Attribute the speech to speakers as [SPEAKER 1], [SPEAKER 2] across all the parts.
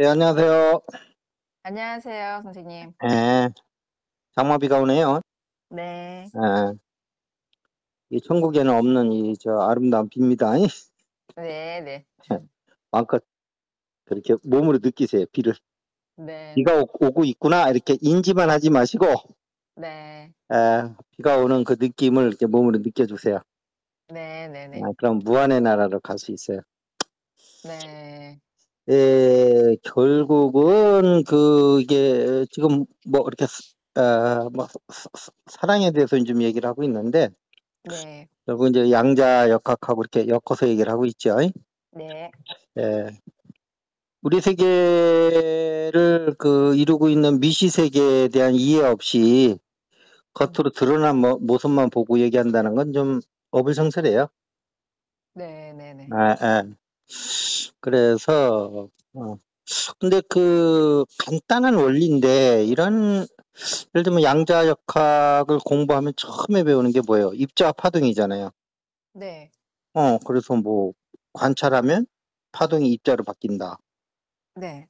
[SPEAKER 1] 네, 안녕하세요.
[SPEAKER 2] 안녕하세요, 선생님.
[SPEAKER 1] 예, 장마비가 오네요.
[SPEAKER 2] 네.
[SPEAKER 1] 예, 이 천국에는 없는 이 아름다운 비입니다.
[SPEAKER 2] 네네.
[SPEAKER 1] 마음껏 그렇게 몸으로 느끼세요, 비를.
[SPEAKER 2] 네.
[SPEAKER 1] 비가 오고 있구나, 이렇게 인지만 하지 마시고,
[SPEAKER 2] 네.
[SPEAKER 1] 비가 오는 그 느낌을 이렇게 몸으로 느껴주세요.
[SPEAKER 2] 네네네.
[SPEAKER 1] 그럼 무한의 나라로 갈 수 있어요.
[SPEAKER 2] 네.
[SPEAKER 1] 결국은 이게 지금 뭐 이렇게 뭐 사랑에 대해서 좀 얘기를 하고 있는데,
[SPEAKER 2] 네.
[SPEAKER 1] 결국 이제 양자역학하고 이렇게 엮어서 얘기를 하고 있죠.
[SPEAKER 2] 네.
[SPEAKER 1] 예. 우리 세계를 이루고 있는 미시 세계에 대한 이해 없이 겉으로 드러난 모습만 보고 얘기한다는 건 좀 어불성설해요.
[SPEAKER 2] 네네네.
[SPEAKER 1] 예. 그래서 근데 간단한 원리인데 이런 예를 들면 양자역학을 공부하면 처음에 배우는 게 뭐예요? 입자와 파동이잖아요.
[SPEAKER 2] 네.
[SPEAKER 1] 그래서 뭐 관찰하면 파동이 입자로 바뀐다.
[SPEAKER 2] 네.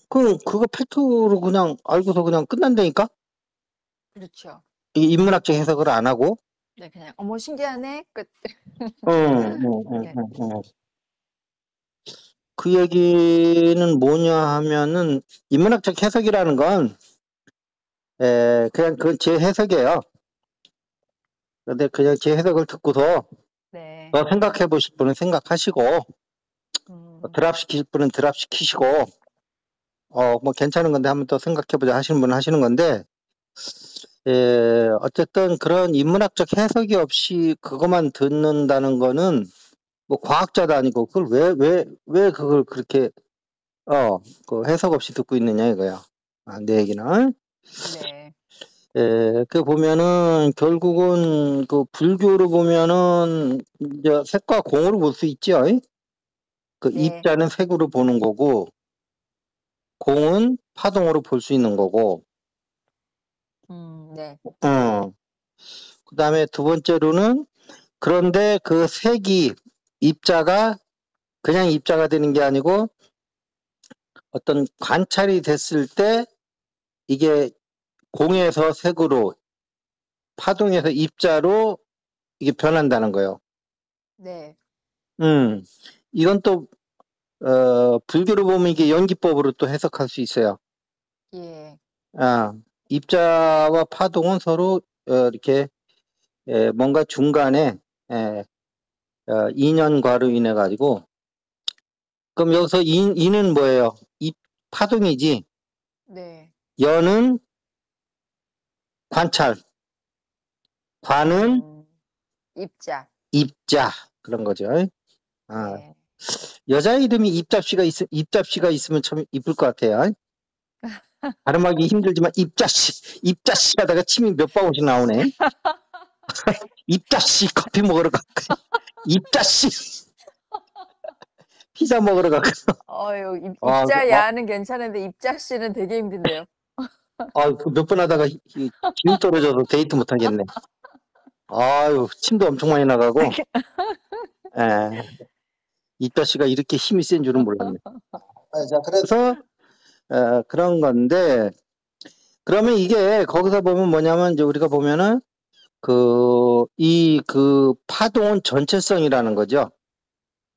[SPEAKER 1] 그거 팩트로 그냥 알고서 그냥 끝난다니까?
[SPEAKER 2] 그렇죠.
[SPEAKER 1] 이 인문학적 해석을 안 하고.
[SPEAKER 2] 네, 그냥 어머 신기하네. 끝.
[SPEAKER 1] 응, 응, 응,
[SPEAKER 2] 네.
[SPEAKER 1] 응, 응. 그 얘기는 뭐냐 하면은 인문학적 해석이라는 건 그냥 그건 제 해석이에요. 근데 그냥 제 해석을 듣고서
[SPEAKER 2] 네.
[SPEAKER 1] 더 생각해 보실 분은 생각하시고
[SPEAKER 2] 음.
[SPEAKER 1] 드랍 시킬 분은 드랍 시키시고 뭐 괜찮은 건데 한번 더 생각해 보자 하시는 분은 하시는 건데 어쨌든 그런 인문학적 해석이 없이 그것만 듣는다는 거는 뭐 과학자도 아니고 그걸 왜 그걸 그렇게 해석 없이 듣고 있느냐 이거야. 내 얘기는.
[SPEAKER 2] 네.
[SPEAKER 1] 보면은 결국은 불교로 보면은 이제 색과 공으로 볼 수 있죠.
[SPEAKER 2] 네.
[SPEAKER 1] 입자는 색으로 보는 거고 공은 파동으로 볼 수 있는 거고.
[SPEAKER 2] 네.
[SPEAKER 1] 그다음에 두 번째로는 그런데 그 색이 입자가 그냥 입자가 되는 게 아니고 어떤 관찰이 됐을 때 이게 공에서 색으로 파동에서 입자로 이게 변한다는 거예요.
[SPEAKER 2] 네.
[SPEAKER 1] 이건 또 불교로 보면 이게 연기법으로 또 해석할 수 있어요.
[SPEAKER 2] 예.
[SPEAKER 1] 입자와 파동은 서로 이렇게 뭔가 중간에 인연과로 인해 가지고 그럼 여기서 인은 뭐예요? 파동이지.
[SPEAKER 2] 네.
[SPEAKER 1] 연은 관찰, 관은
[SPEAKER 2] 음. 입자.
[SPEAKER 1] 입자 그런 거죠.
[SPEAKER 2] 네.
[SPEAKER 1] 여자 이름이 입잡씨가 있으면 참 이쁠 것 같아요. 발음하기 힘들지만 입자씨 하다가 침이 몇 방울씩 나오네. 입자씨 커피 먹으러 가. 입자씨 피자 먹으러 가.
[SPEAKER 2] 어유
[SPEAKER 1] 아,
[SPEAKER 2] 입자야는 괜찮은데 입자 씨는 되게 힘든데요.
[SPEAKER 1] 몇 번 하다가 기운 떨어져서 데이트 못 하겠네. 아유, 침도 엄청 많이 나가고. 에, 입자씨가 이렇게 힘이 센 줄은 몰랐네. 자, 그래서 그런 건데 그러면 이게 거기서 보면 뭐냐면 이제 우리가 보면은 파동은 전체성이라는 거죠.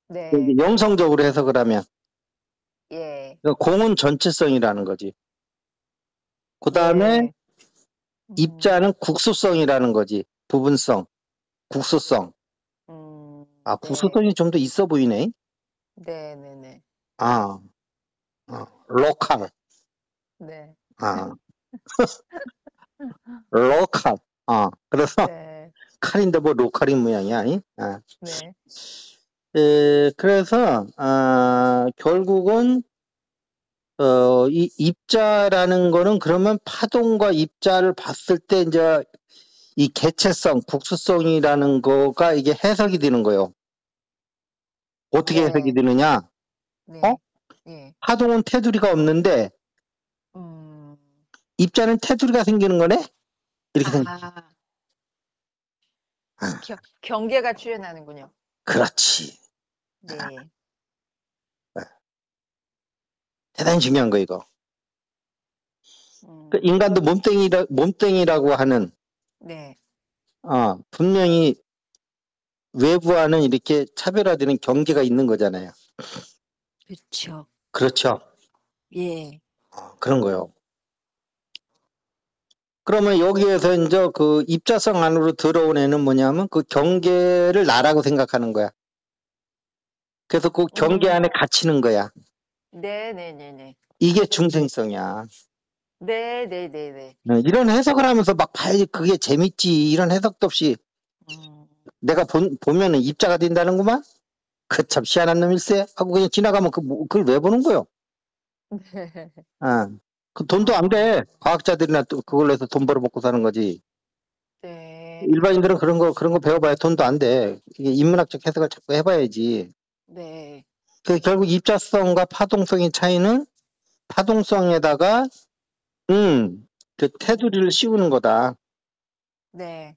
[SPEAKER 2] 네.
[SPEAKER 1] 영성적으로 해석을 하면
[SPEAKER 2] 예.
[SPEAKER 1] 공은 전체성이라는 거지. 그 다음에
[SPEAKER 2] 예.
[SPEAKER 1] 입자는 국소성이라는 거지. 부분성, 국소성.
[SPEAKER 2] 네.
[SPEAKER 1] 국소성이 좀 더 있어 보이네.
[SPEAKER 2] 네네네.
[SPEAKER 1] 아, 로컬.
[SPEAKER 2] 네.
[SPEAKER 1] 아, 로컬. 그래서
[SPEAKER 2] 네.
[SPEAKER 1] 칼인데 뭐 로컬인 모양이야.
[SPEAKER 2] 네.
[SPEAKER 1] 그래서 결국은 이 입자라는 거는 그러면 파동과 입자를 봤을 때 이제 이 개체성, 국수성이라는 거가 이게 해석이 되는 거예요. 어떻게 해석이
[SPEAKER 2] 네.
[SPEAKER 1] 되느냐? 어?
[SPEAKER 2] 네. 예.
[SPEAKER 1] 파동은 테두리가 없는데
[SPEAKER 2] 음.
[SPEAKER 1] 입자는 테두리가 생기는 거네? 이렇게 생각.
[SPEAKER 2] 아.
[SPEAKER 1] 아,
[SPEAKER 2] 경계가 출현하는군요.
[SPEAKER 1] 그렇지.
[SPEAKER 2] 네.
[SPEAKER 1] 대단히 중요한 거 이거.
[SPEAKER 2] 음,
[SPEAKER 1] 그 인간도 몸뚱이라고 하는
[SPEAKER 2] 네.
[SPEAKER 1] 분명히 외부와는 이렇게 차별화되는 경계가 있는 거잖아요.
[SPEAKER 2] 그렇죠.
[SPEAKER 1] 그렇죠.
[SPEAKER 2] 예.
[SPEAKER 1] 그런 거요. 그러면 여기에서 이제 그 입자성 안으로 들어온 애는 뭐냐면 그 경계를 나라고 생각하는 거야. 그래서 그 경계 안에 갇히는 거야.
[SPEAKER 2] 네네네네.
[SPEAKER 1] 이게 중생성이야.
[SPEAKER 2] 네네네네.
[SPEAKER 1] 이런 해석을 하면서 막 봐야지 그게 재밌지. 이런 해석도 없이 내가 보면은 입자가 된다는구만. 그 참 희한한 놈일세 하고 그냥 지나가면 그걸 왜 보는 거요?
[SPEAKER 2] 네.
[SPEAKER 1] 그 돈도 안 돼. 과학자들이나 또 그걸로 해서 돈 벌어 먹고 사는 거지.
[SPEAKER 2] 네.
[SPEAKER 1] 일반인들은 그런 거 배워봐야 돈도 안 돼. 이게 인문학적 해석을 자꾸 해봐야지.
[SPEAKER 2] 네.
[SPEAKER 1] 그 결국 입자성과 파동성의 차이는 파동성에다가 그 테두리를 씌우는 거다.
[SPEAKER 2] 네.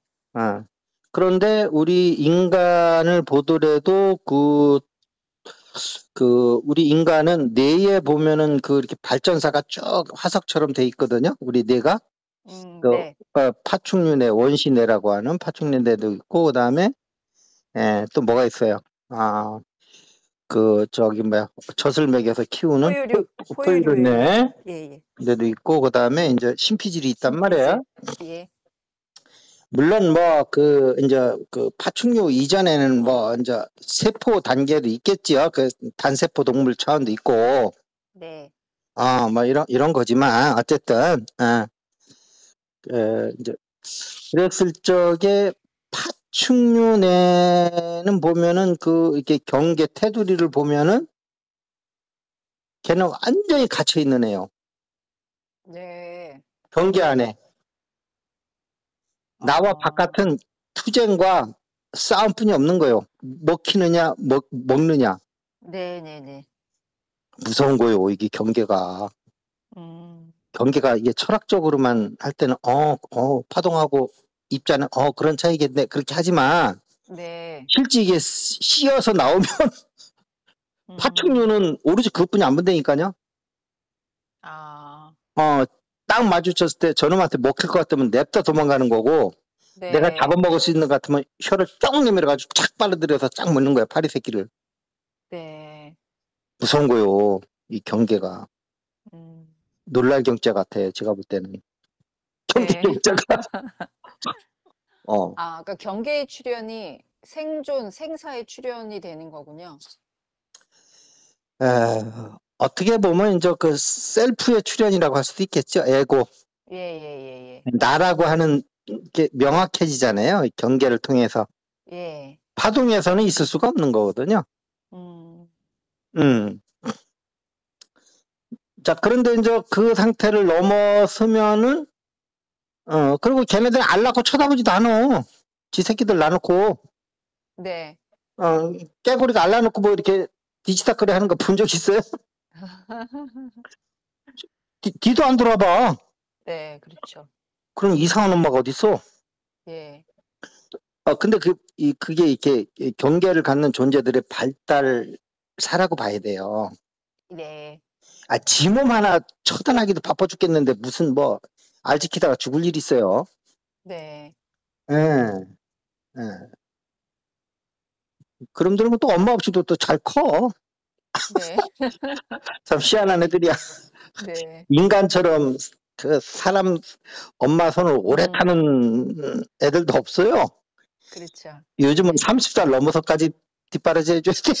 [SPEAKER 1] 그런데 우리 인간을 보더라도 우리 인간은 뇌에 보면은 이렇게 발전사가 쭉 화석처럼 돼 있거든요. 우리 뇌가.
[SPEAKER 2] 네.
[SPEAKER 1] 파충류뇌, 원시뇌라고 하는 파충류뇌도 있고, 그 다음에, 또 뭐가 있어요? 젖을 먹여서 키우는 포유류뇌.
[SPEAKER 2] 예.
[SPEAKER 1] 뇌도 있고, 그 다음에 이제 심피질이 있단 말이야.
[SPEAKER 2] 예.
[SPEAKER 1] 물론 이제 파충류 이전에는 이제 세포 단계도 있겠지요. 그 단세포 동물 차원도 있고.
[SPEAKER 2] 네.
[SPEAKER 1] 이런 거지만, 어쨌든, 이제, 그랬을 적에 파충류내는 보면은 이렇게 경계 테두리를 보면은 걔는 완전히 갇혀 있는 애요.
[SPEAKER 2] 네.
[SPEAKER 1] 경계 안에. 나와 바깥은 투쟁과 싸움뿐이 없는 거예요. 먹히느냐, 먹느냐.
[SPEAKER 2] 네네네.
[SPEAKER 1] 무서운 거예요, 이게 경계가. 경계가 이게 철학적으로만 할 때는, 파동하고 입자는, 그런 차이겠네. 그렇게 하지만,
[SPEAKER 2] 네.
[SPEAKER 1] 실제 이게 씌어서 나오면, 파충류는 오로지 그것뿐이 안 본다니까요. 딱 마주쳤을 때 저놈한테 먹힐 것 같으면 냅다 도망가는 거고,
[SPEAKER 2] 네.
[SPEAKER 1] 내가 잡아먹을 수 있는 것 같으면 혀를 쩍 내밀어가지고 착 빨아들여서 쫙 먹는 거야, 파리 새끼를.
[SPEAKER 2] 네.
[SPEAKER 1] 무서운 거요, 이 경계가. 놀랄 경자 같아요, 제가 볼 때는. 경계
[SPEAKER 2] 네.
[SPEAKER 1] 경자가.
[SPEAKER 2] 그러니까 경계의 출현이 생사의 출현이 되는 거군요.
[SPEAKER 1] 어떻게 보면 이제 그 셀프의 출현이라고 할 수도 있겠죠, 에고.
[SPEAKER 2] 예.
[SPEAKER 1] 나라고 하는 게 명확해지잖아요, 경계를 통해서.
[SPEAKER 2] 예.
[SPEAKER 1] 파동에서는 있을 수가 없는 거거든요. 자, 그런데 이제 그 상태를 넘어서면은, 그리고 걔네들 알 낳고 쳐다보지도 않아. 지 새끼들 놔놓고,
[SPEAKER 2] 네.
[SPEAKER 1] 깨구리가 알 낳놓고 뭐 이렇게 뒤치다거리 하는 거 본 적 있어요? 뒤도 안 돌아봐.
[SPEAKER 2] 네, 그렇죠.
[SPEAKER 1] 그럼 이상한 엄마가 어딨어?
[SPEAKER 2] 예.
[SPEAKER 1] 근데 그게 이렇게 경계를 갖는 존재들의 발달사라고 봐야 돼요.
[SPEAKER 2] 네.
[SPEAKER 1] 지 몸 하나 처단하기도 바빠 죽겠는데 무슨 알 지키다가 죽을 일이 있어요.
[SPEAKER 2] 네.
[SPEAKER 1] 그럼 들으면 또 엄마 없이도 또 잘 커.
[SPEAKER 2] 네.
[SPEAKER 1] 참 희한한 애들이야.
[SPEAKER 2] 네.
[SPEAKER 1] 인간처럼 그 사람 엄마 손을 오래 타는 애들도 없어요.
[SPEAKER 2] 그렇죠.
[SPEAKER 1] 요즘은 30살 넘어서까지 뒷바라지 해줘야 돼요.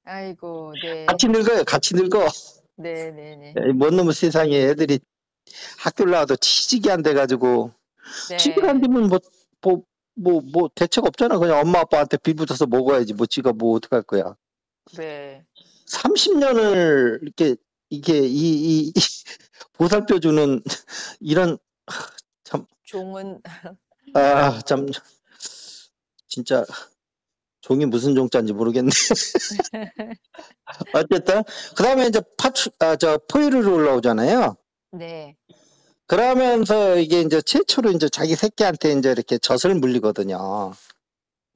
[SPEAKER 2] 아이고, 네.
[SPEAKER 1] 같이 늙어요. 같이 늙어.
[SPEAKER 2] 네네네.
[SPEAKER 1] 뭔 놈의 세상에 애들이 학교를 나와도 취직이 안 돼가지고 취직을 안
[SPEAKER 2] 네.
[SPEAKER 1] 되면 뭐 대책 없잖아. 그냥 엄마 아빠한테 빌붙어서 먹어야지. 지가 어떡할 거야.
[SPEAKER 2] 네.
[SPEAKER 1] 30년을 이렇게 이 보살펴주는 이런 참
[SPEAKER 2] 종은
[SPEAKER 1] 참 진짜 종이 무슨 종자인지 모르겠네. 어쨌든 그다음에 이제 포유류로 올라오잖아요.
[SPEAKER 2] 네.
[SPEAKER 1] 그러면서 이게 이제 최초로 이제 자기 새끼한테 이제 이렇게 젖을 물리거든요.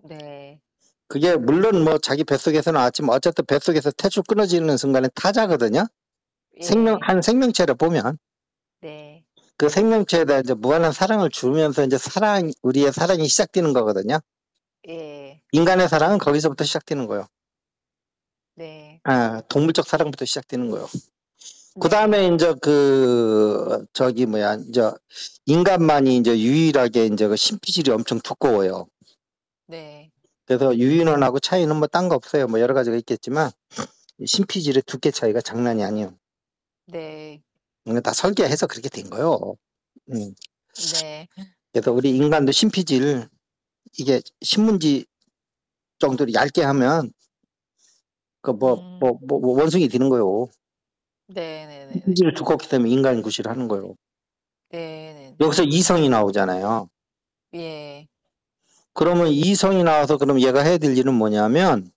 [SPEAKER 2] 네.
[SPEAKER 1] 그게 물론 자기 뱃속에서 나왔지만 어쨌든 뱃속에서 태출 끊어지는 순간에 타자거든요.
[SPEAKER 2] 예.
[SPEAKER 1] 한 생명체를 보면
[SPEAKER 2] 네.
[SPEAKER 1] 그 생명체에다 이제 무한한 사랑을 주면서 이제 우리의 사랑이 시작되는 거거든요.
[SPEAKER 2] 예.
[SPEAKER 1] 인간의 사랑은 거기서부터 시작되는 거예요.
[SPEAKER 2] 네.
[SPEAKER 1] 동물적 사랑부터 시작되는 거예요. 그
[SPEAKER 2] 네.
[SPEAKER 1] 다음에 이제 이제 인간만이 이제 유일하게 이제 그 심피질이 엄청 두꺼워요.
[SPEAKER 2] 네.
[SPEAKER 1] 그래서 유인원하고 차이는 뭐 딴 거 없어요. 뭐 여러 가지가 있겠지만 심피질의 두께 차이가 장난이 아니에요.
[SPEAKER 2] 네.
[SPEAKER 1] 다 설계해서 그렇게 된 거예요.
[SPEAKER 2] 네.
[SPEAKER 1] 그래서 우리 인간도 심피질 이게 신문지 정도로 얇게 하면 원숭이 되는 거예요.
[SPEAKER 2] 네네네네.
[SPEAKER 1] 심피질이 두껍기 때문에 인간 구실을 하는 거예요.
[SPEAKER 2] 네네네.
[SPEAKER 1] 여기서 이성이 나오잖아요.
[SPEAKER 2] 예.
[SPEAKER 1] 그러면 이성이 나와서 그럼 얘가 해야 될 일은 뭐냐면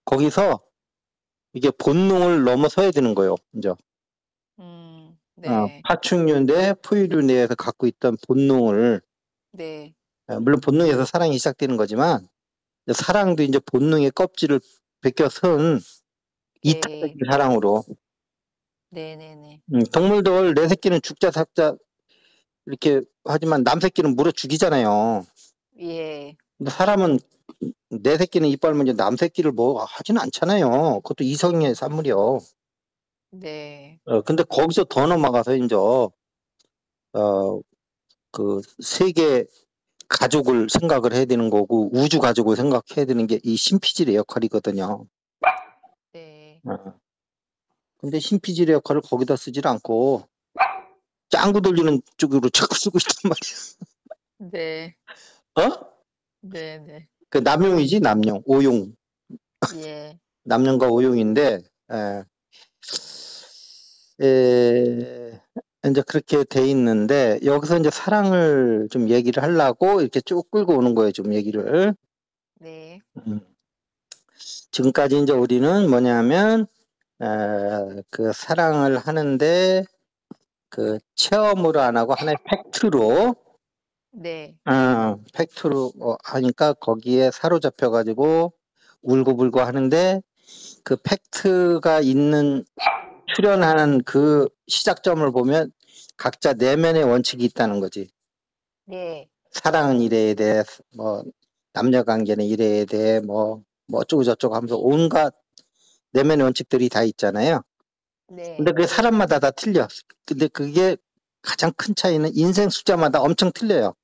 [SPEAKER 1] 거기서 이게 본능을 넘어서야 되는 거예요. 이제
[SPEAKER 2] 네.
[SPEAKER 1] 파충류 내 포유류 내에서 갖고 있던 본능을
[SPEAKER 2] 네.
[SPEAKER 1] 물론 본능에서 사랑이 시작되는 거지만 사랑도 이제 본능의 껍질을 벗겨선 이타적인
[SPEAKER 2] 네.
[SPEAKER 1] 사랑으로
[SPEAKER 2] 네네네.
[SPEAKER 1] 동물들 내 새끼는 죽자 삭자 이렇게 하지만 남 새끼는 물어 죽이잖아요.
[SPEAKER 2] 예.
[SPEAKER 1] 근데 사람은 내 새끼는 이빨 먼저 남 새끼를 뭐 하지는 않잖아요. 그것도 이성의 산물이요.
[SPEAKER 2] 네.
[SPEAKER 1] 근데 거기서 더 넘어가서 이제 그 세계 가족을 생각을 해야 되는 거고 우주 가족을 생각해야 되는 게 이 심피질의 역할이거든요.
[SPEAKER 2] 네.
[SPEAKER 1] 근데 심피질의 역할을 거기다 쓰질 않고 짱구 돌리는 쪽으로 자꾸 쓰고 있단
[SPEAKER 2] 네.
[SPEAKER 1] 말이야. 어?
[SPEAKER 2] 네네.
[SPEAKER 1] 그 남용이지 남용, 오용.
[SPEAKER 2] 예.
[SPEAKER 1] 남용과 오용인데 이제 그렇게 돼 있는데 여기서 이제 사랑을 좀 얘기를 하려고 이렇게 쭉 끌고 오는 거예요, 좀 얘기를.
[SPEAKER 2] 네.
[SPEAKER 1] 지금까지 이제 우리는 뭐냐면 그 사랑을 하는데 그 체험으로 안 하고 하나의 팩트로
[SPEAKER 2] 네.
[SPEAKER 1] 팩트로 하니까 거기에 사로잡혀 가지고 울고불고 하는데 그 팩트가 있는 출현하는 그 시작점을 보면 각자 내면의 원칙이 있다는 거지.
[SPEAKER 2] 네.
[SPEAKER 1] 사랑은 이래야 돼, 뭐 남녀 관계는 이래야 돼, 뭐 어쩌고 저쩌고 하면서 온갖 내면의 원칙들이 다 있잖아요. 근데
[SPEAKER 2] 네.
[SPEAKER 1] 그게 사람마다 다 틀려. 근데 그게 가장 큰 차이는 인생 숫자마다 엄청 틀려요.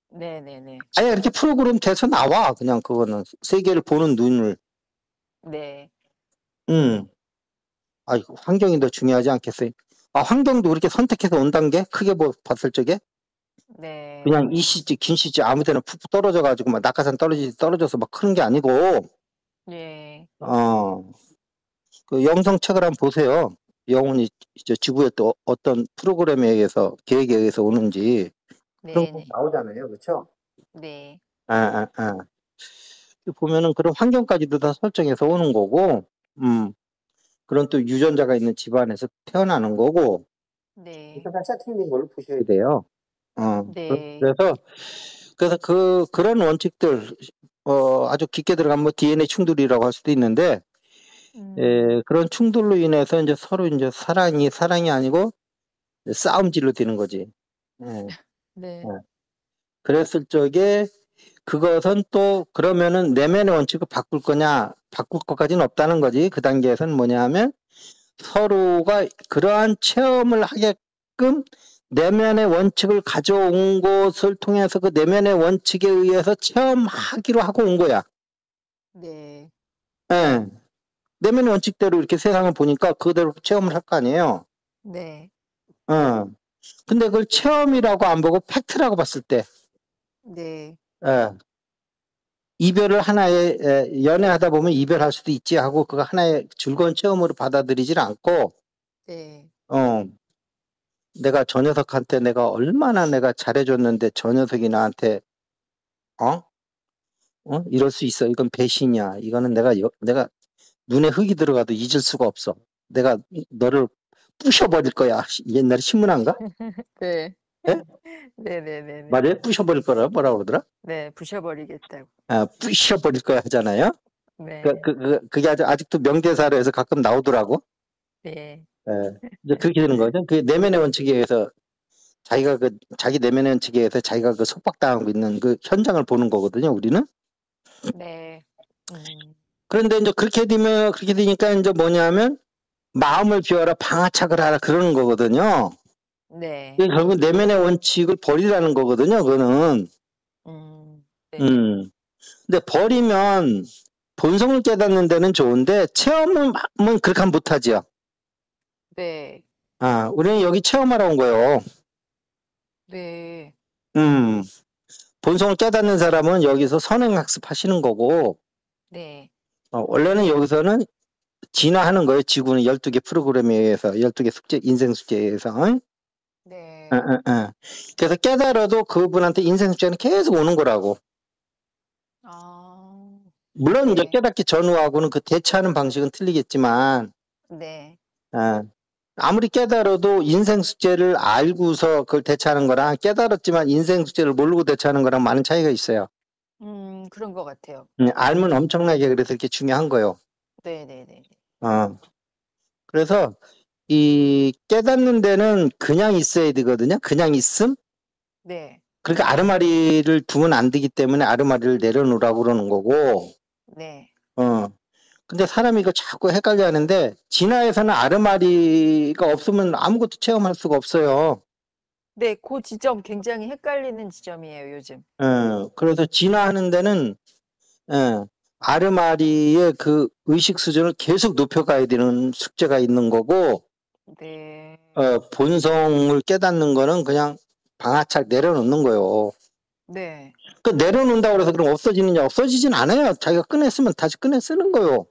[SPEAKER 2] 네네네.
[SPEAKER 1] 아예 이렇게 프로그램 돼서 나와. 그냥 그거는 세계를 보는 눈을.
[SPEAKER 2] 네.
[SPEAKER 1] 환경이 더 중요하지 않겠어요? 환경도 그렇게 선택해서 온다는 게 크게 봤을 적에
[SPEAKER 2] 네.
[SPEAKER 1] 그냥 이 시지 긴 시지 아무 데나 푹 떨어져 가지고 막 낙하산 떨어져서 막 크는 게 아니고
[SPEAKER 2] 예.
[SPEAKER 1] 그 영성책을 한번 보세요. 영혼이 이제 지구에 또 어떤 프로그램에 의해서 계획에 의해서 오는지 그런 거
[SPEAKER 2] 네네.
[SPEAKER 1] 나오잖아요. 그렇죠?
[SPEAKER 2] 네.
[SPEAKER 1] 보면은 그런 환경까지도 다 설정해서 오는 거고 그런 또 유전자가 있는 집안에서 태어나는 거고
[SPEAKER 2] 네.
[SPEAKER 1] 일단 세팅된 걸로 보셔야 돼요.
[SPEAKER 2] 네.
[SPEAKER 1] 그래서 그런 원칙들 아주 깊게 들어가면 뭐 DNA 충돌이라고 할 수도 있는데 그런 충돌로 인해서 이제 서로 이제 사랑이 아니고 싸움질로 되는 거지. 예.
[SPEAKER 2] 네.
[SPEAKER 1] 그랬을 적에 그것은 또 그러면은 내면의 원칙을 바꿀 거냐? 바꿀 것까지는 없다는 거지. 그 단계에서는 뭐냐 하면 서로가 그러한 체험을 하게끔 내면의 원칙을 가져온 것을 통해서 그 내면의 원칙에 의해서 체험하기로 하고 온 거야.
[SPEAKER 2] 네.
[SPEAKER 1] 예. 내면의 원칙대로 이렇게 세상을 보니까 그대로 체험을 할 거 아니에요.
[SPEAKER 2] 네.
[SPEAKER 1] 근데 그걸 체험이라고 안 보고 팩트라고 봤을 때,
[SPEAKER 2] 네.
[SPEAKER 1] 이별을 하나의 연애하다 보면 이별할 수도 있지 하고 그거 하나의 즐거운 체험으로 받아들이질 않고,
[SPEAKER 2] 네.
[SPEAKER 1] 내가 저 녀석한테 내가 얼마나 내가 잘해줬는데 저 녀석이 나한테 이럴 수 있어. 이건 배신이야. 이거는 내가 눈에 흙이 들어가도 잊을 수가 없어. 내가 너를 부셔버릴 거야. 옛날에 신문한가?
[SPEAKER 2] 네.
[SPEAKER 1] 예?
[SPEAKER 2] 네네네네.
[SPEAKER 1] 맞아요? 부셔버릴 거라 뭐라 그러더라?
[SPEAKER 2] 네. 부셔버리겠다고.
[SPEAKER 1] 부셔버릴 거야 하잖아요.
[SPEAKER 2] 네.
[SPEAKER 1] 그게 아직도 명대사로 해서 가끔 나오더라고.
[SPEAKER 2] 네.
[SPEAKER 1] 예. 이제 그렇게 되는 거죠. 그 내면의 원칙에 의해서 자기가 자기 내면의 원칙에 의해서 자기가 속박당하고 있는 그 현장을 보는 거거든요, 우리는.
[SPEAKER 2] 네. 음.
[SPEAKER 1] 그런데 이제 그렇게 되니까 이제 뭐냐면 마음을 비워라, 방아착을 하라 그러는 거거든요.
[SPEAKER 2] 네.
[SPEAKER 1] 그게 결국 내면의 원칙을 버리라는 거거든요, 그거는.
[SPEAKER 2] 네.
[SPEAKER 1] 음. 근데 버리면 본성을 깨닫는 데는 좋은데 체험은 그렇게 하면 못하지요.
[SPEAKER 2] 네.
[SPEAKER 1] 우리는 여기 체험하러 온 거예요.
[SPEAKER 2] 네.
[SPEAKER 1] 음. 본성을 깨닫는 사람은 여기서 선행학습 하시는 거고,
[SPEAKER 2] 네.
[SPEAKER 1] 원래는 여기서는 진화하는 거예요. 지구는 12개 프로그램에 의해서, 12개 숙제, 인생 숙제에 의해서. 응?
[SPEAKER 2] 네.
[SPEAKER 1] 그래서 깨달아도 그분한테 인생 숙제는 계속 오는 거라고.
[SPEAKER 2] 아.
[SPEAKER 1] 물론 이제
[SPEAKER 2] 네.
[SPEAKER 1] 깨닫기 전후하고는 그 대처하는 방식은 틀리겠지만,
[SPEAKER 2] 네.
[SPEAKER 1] 아무리 깨달아도 인생 숙제를 알고서 그걸 대처하는 거랑 깨달았지만 인생 숙제를 모르고 대처하는 거랑 많은 차이가 있어요.
[SPEAKER 2] 그런 것 같아요.
[SPEAKER 1] 알면 엄청나게 그래서 이렇게 중요한 거예요.
[SPEAKER 2] 네네네.
[SPEAKER 1] 그래서 이 깨닫는 데는 그냥 있어야 되거든요. 그냥 있음.
[SPEAKER 2] 네.
[SPEAKER 1] 그러니까 아르마리를 두면 안 되기 때문에 아르마리를 내려놓으라고 그러는 거고.
[SPEAKER 2] 네.
[SPEAKER 1] 근데 사람이 이거 자꾸 헷갈려 하는데 진화에서는 아르마리가 없으면 아무것도 체험할 수가 없어요.
[SPEAKER 2] 네, 그 지점 굉장히 헷갈리는 지점이에요, 요즘.
[SPEAKER 1] 그래서 진화하는 데는 아르마리의 그 의식 수준을 계속 높여가야 되는 숙제가 있는 거고,
[SPEAKER 2] 네.
[SPEAKER 1] 본성을 깨닫는 거는 그냥 방아착 내려놓는 거예요.
[SPEAKER 2] 네.
[SPEAKER 1] 그 내려놓는다고 해서 그럼 없어지느냐? 없어지진 않아요. 자기가 꺼냈으면 다시 꺼내 쓰는 거예요.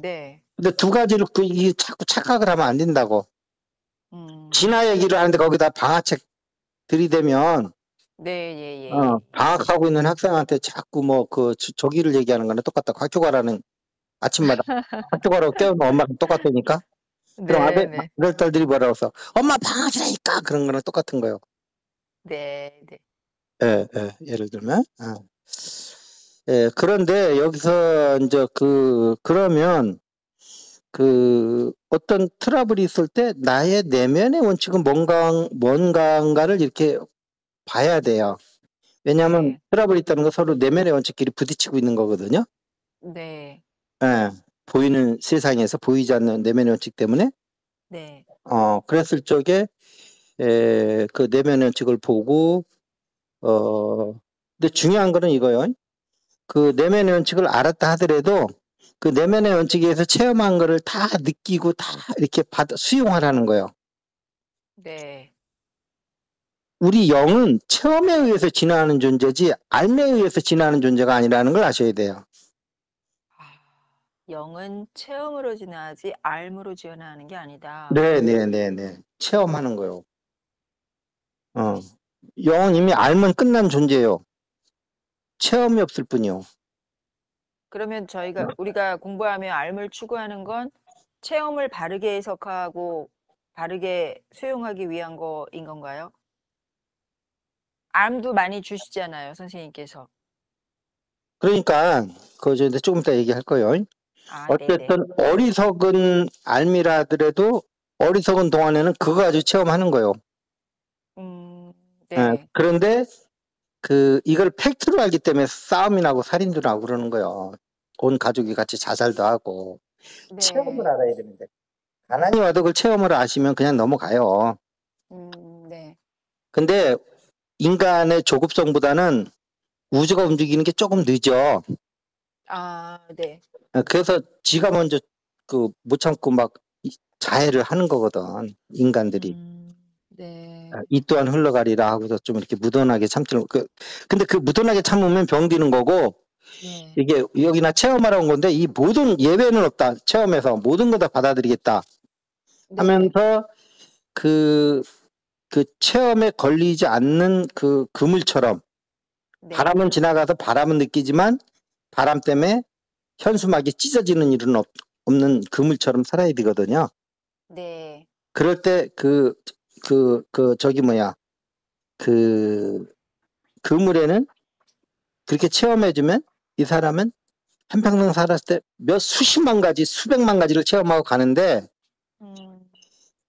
[SPEAKER 2] 네.
[SPEAKER 1] 근데 두 가지를 이 자꾸 착각을 하면 안 된다고.
[SPEAKER 2] 음.
[SPEAKER 1] 진화 얘기를 하는데 거기다 방아책 들이대면
[SPEAKER 2] 네, 예, 예, 예.
[SPEAKER 1] 방학하고 있는 학생한테 자꾸 저기를 얘기하는 거는 똑같다. 학교 가라는 아침마다 학교 가라고 깨우는 엄마랑 똑같으니까. 그럼
[SPEAKER 2] 네, 네.
[SPEAKER 1] 아들 딸들이 뭐라고 써? 엄마 방학이라니까 그런 거랑 똑같은 거예요.
[SPEAKER 2] 네, 네.
[SPEAKER 1] 예를 들면. 그런데 여기서 이제 그러면 어떤 트러블이 있을 때 나의 내면의 원칙은 뭔가를 이렇게 봐야 돼요. 왜냐하면
[SPEAKER 2] 네.
[SPEAKER 1] 트러블이 있다는 건 서로 내면의 원칙끼리 부딪히고 있는 거거든요.
[SPEAKER 2] 네.
[SPEAKER 1] 보이는 세상에서 보이지 않는 내면의 원칙 때문에.
[SPEAKER 2] 네.
[SPEAKER 1] 그랬을 적에 그 내면의 원칙을 보고 근데 중요한 거는 이거요. 그 내면의 원칙을 알았다 하더라도 그 내면의 원칙에 의해서 체험한 거를 다 느끼고 다 이렇게 수용하라는 거예요.
[SPEAKER 2] 네.
[SPEAKER 1] 우리 영은 체험에 의해서 진화하는 존재지 알에 의해서 진화하는 존재가 아니라는 걸 아셔야 돼요.
[SPEAKER 2] 영은 체험으로 진화하지 알므로 진화하는 게 아니다.
[SPEAKER 1] 네네네네. 체험하는 거요. 영은 이미 알면 끝난 존재예요. 체험이 없을 뿐이요.
[SPEAKER 2] 그러면 우리가 공부하며 알을 추구하는 건 체험을 바르게 해석하고 바르게 수용하기 위한 거인 건가요? 암도 많이 주시잖아요, 선생님께서.
[SPEAKER 1] 그러니까 그거 이제 조금 이따 얘기할 거예요.
[SPEAKER 2] 네네.
[SPEAKER 1] 어쨌든 어리석은 알미라 하더라도 어리석은 동안에는 그거 가지고 체험하는 거예요.
[SPEAKER 2] 네.
[SPEAKER 1] 그런데 이걸 팩트로 알기 때문에 싸움이 나고 살인도 나고 그러는 거예요. 온 가족이 같이 자살도 하고. 체험을
[SPEAKER 2] 네.
[SPEAKER 1] 알아야 되는데 가난이 와도 그걸 체험을 아시면 그냥 넘어가요.
[SPEAKER 2] 네.
[SPEAKER 1] 근데 인간의 조급성보다는 우주가 움직이는 게 조금 늦어.
[SPEAKER 2] 네.
[SPEAKER 1] 그래서 지가 먼저 못 참고 막 자해를 하는 거거든, 인간들이.
[SPEAKER 2] 네.
[SPEAKER 1] 이 또한 흘러가리라 하고서 좀 이렇게 무던하게 참지는 근데 그 무던하게 참으면 병드는 거고,
[SPEAKER 2] 네.
[SPEAKER 1] 이게 여기나 체험하러 온 건데 이 모든 예외는 없다. 체험에서 모든 거 다 받아들이겠다
[SPEAKER 2] 네.
[SPEAKER 1] 하면서 그 체험에 걸리지 않는 그 그물처럼
[SPEAKER 2] 네.
[SPEAKER 1] 바람은 지나가서 바람은 느끼지만 바람 때문에 현수막이 찢어지는 일은 없는 그물처럼 살아야 되거든요.
[SPEAKER 2] 네.
[SPEAKER 1] 그럴 때 저기 뭐야 그물에는 그렇게 체험해주면 이 사람은 한평생 살았을 때 수십만 가지 수백만 가지를 체험하고 가는데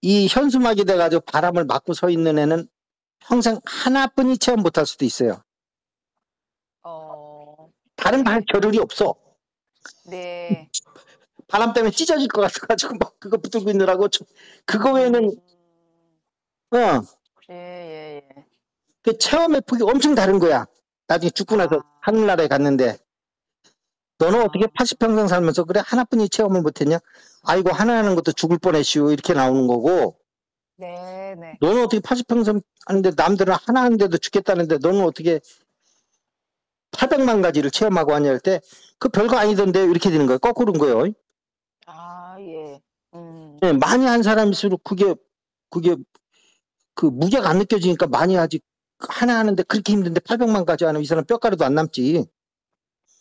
[SPEAKER 1] 이 현수막이 돼가지고 바람을 맞고 서 있는 애는 평생 하나뿐이 체험 못할 수도 있어요. 다른 발
[SPEAKER 2] 네.
[SPEAKER 1] 겨를이 없어.
[SPEAKER 2] 네.
[SPEAKER 1] 바람 때문에 찢어질 것 같아가지고 막 그거 붙들고 있느라고 그거 외에는
[SPEAKER 2] 예, 예, 예.
[SPEAKER 1] 그 체험의 폭이 엄청 다른 거야. 나중에 죽고 나서 하늘나라에 갔는데 너는 어떻게 80평생 살면서 그래 하나뿐이 체험을 못했냐? 아이고 하나하는 것도 죽을 뻔했슈 이렇게 나오는 거고
[SPEAKER 2] 네, 네.
[SPEAKER 1] 너는 어떻게 80평생 하는데 남들은 하나 하는데도 죽겠다는데 너는 어떻게 800만 가지를 체험하고 하냐 할 때 그 별거 아니던데 이렇게 되는 거예요. 거꾸로인 거예요.
[SPEAKER 2] 예.
[SPEAKER 1] 네, 많이 한 사람일수록 그게 그 무게가 안 느껴지니까 많이 하지 하나 하는데 그렇게 힘든데 800만 가지 하면 이 사람 뼈가루도 안 남지.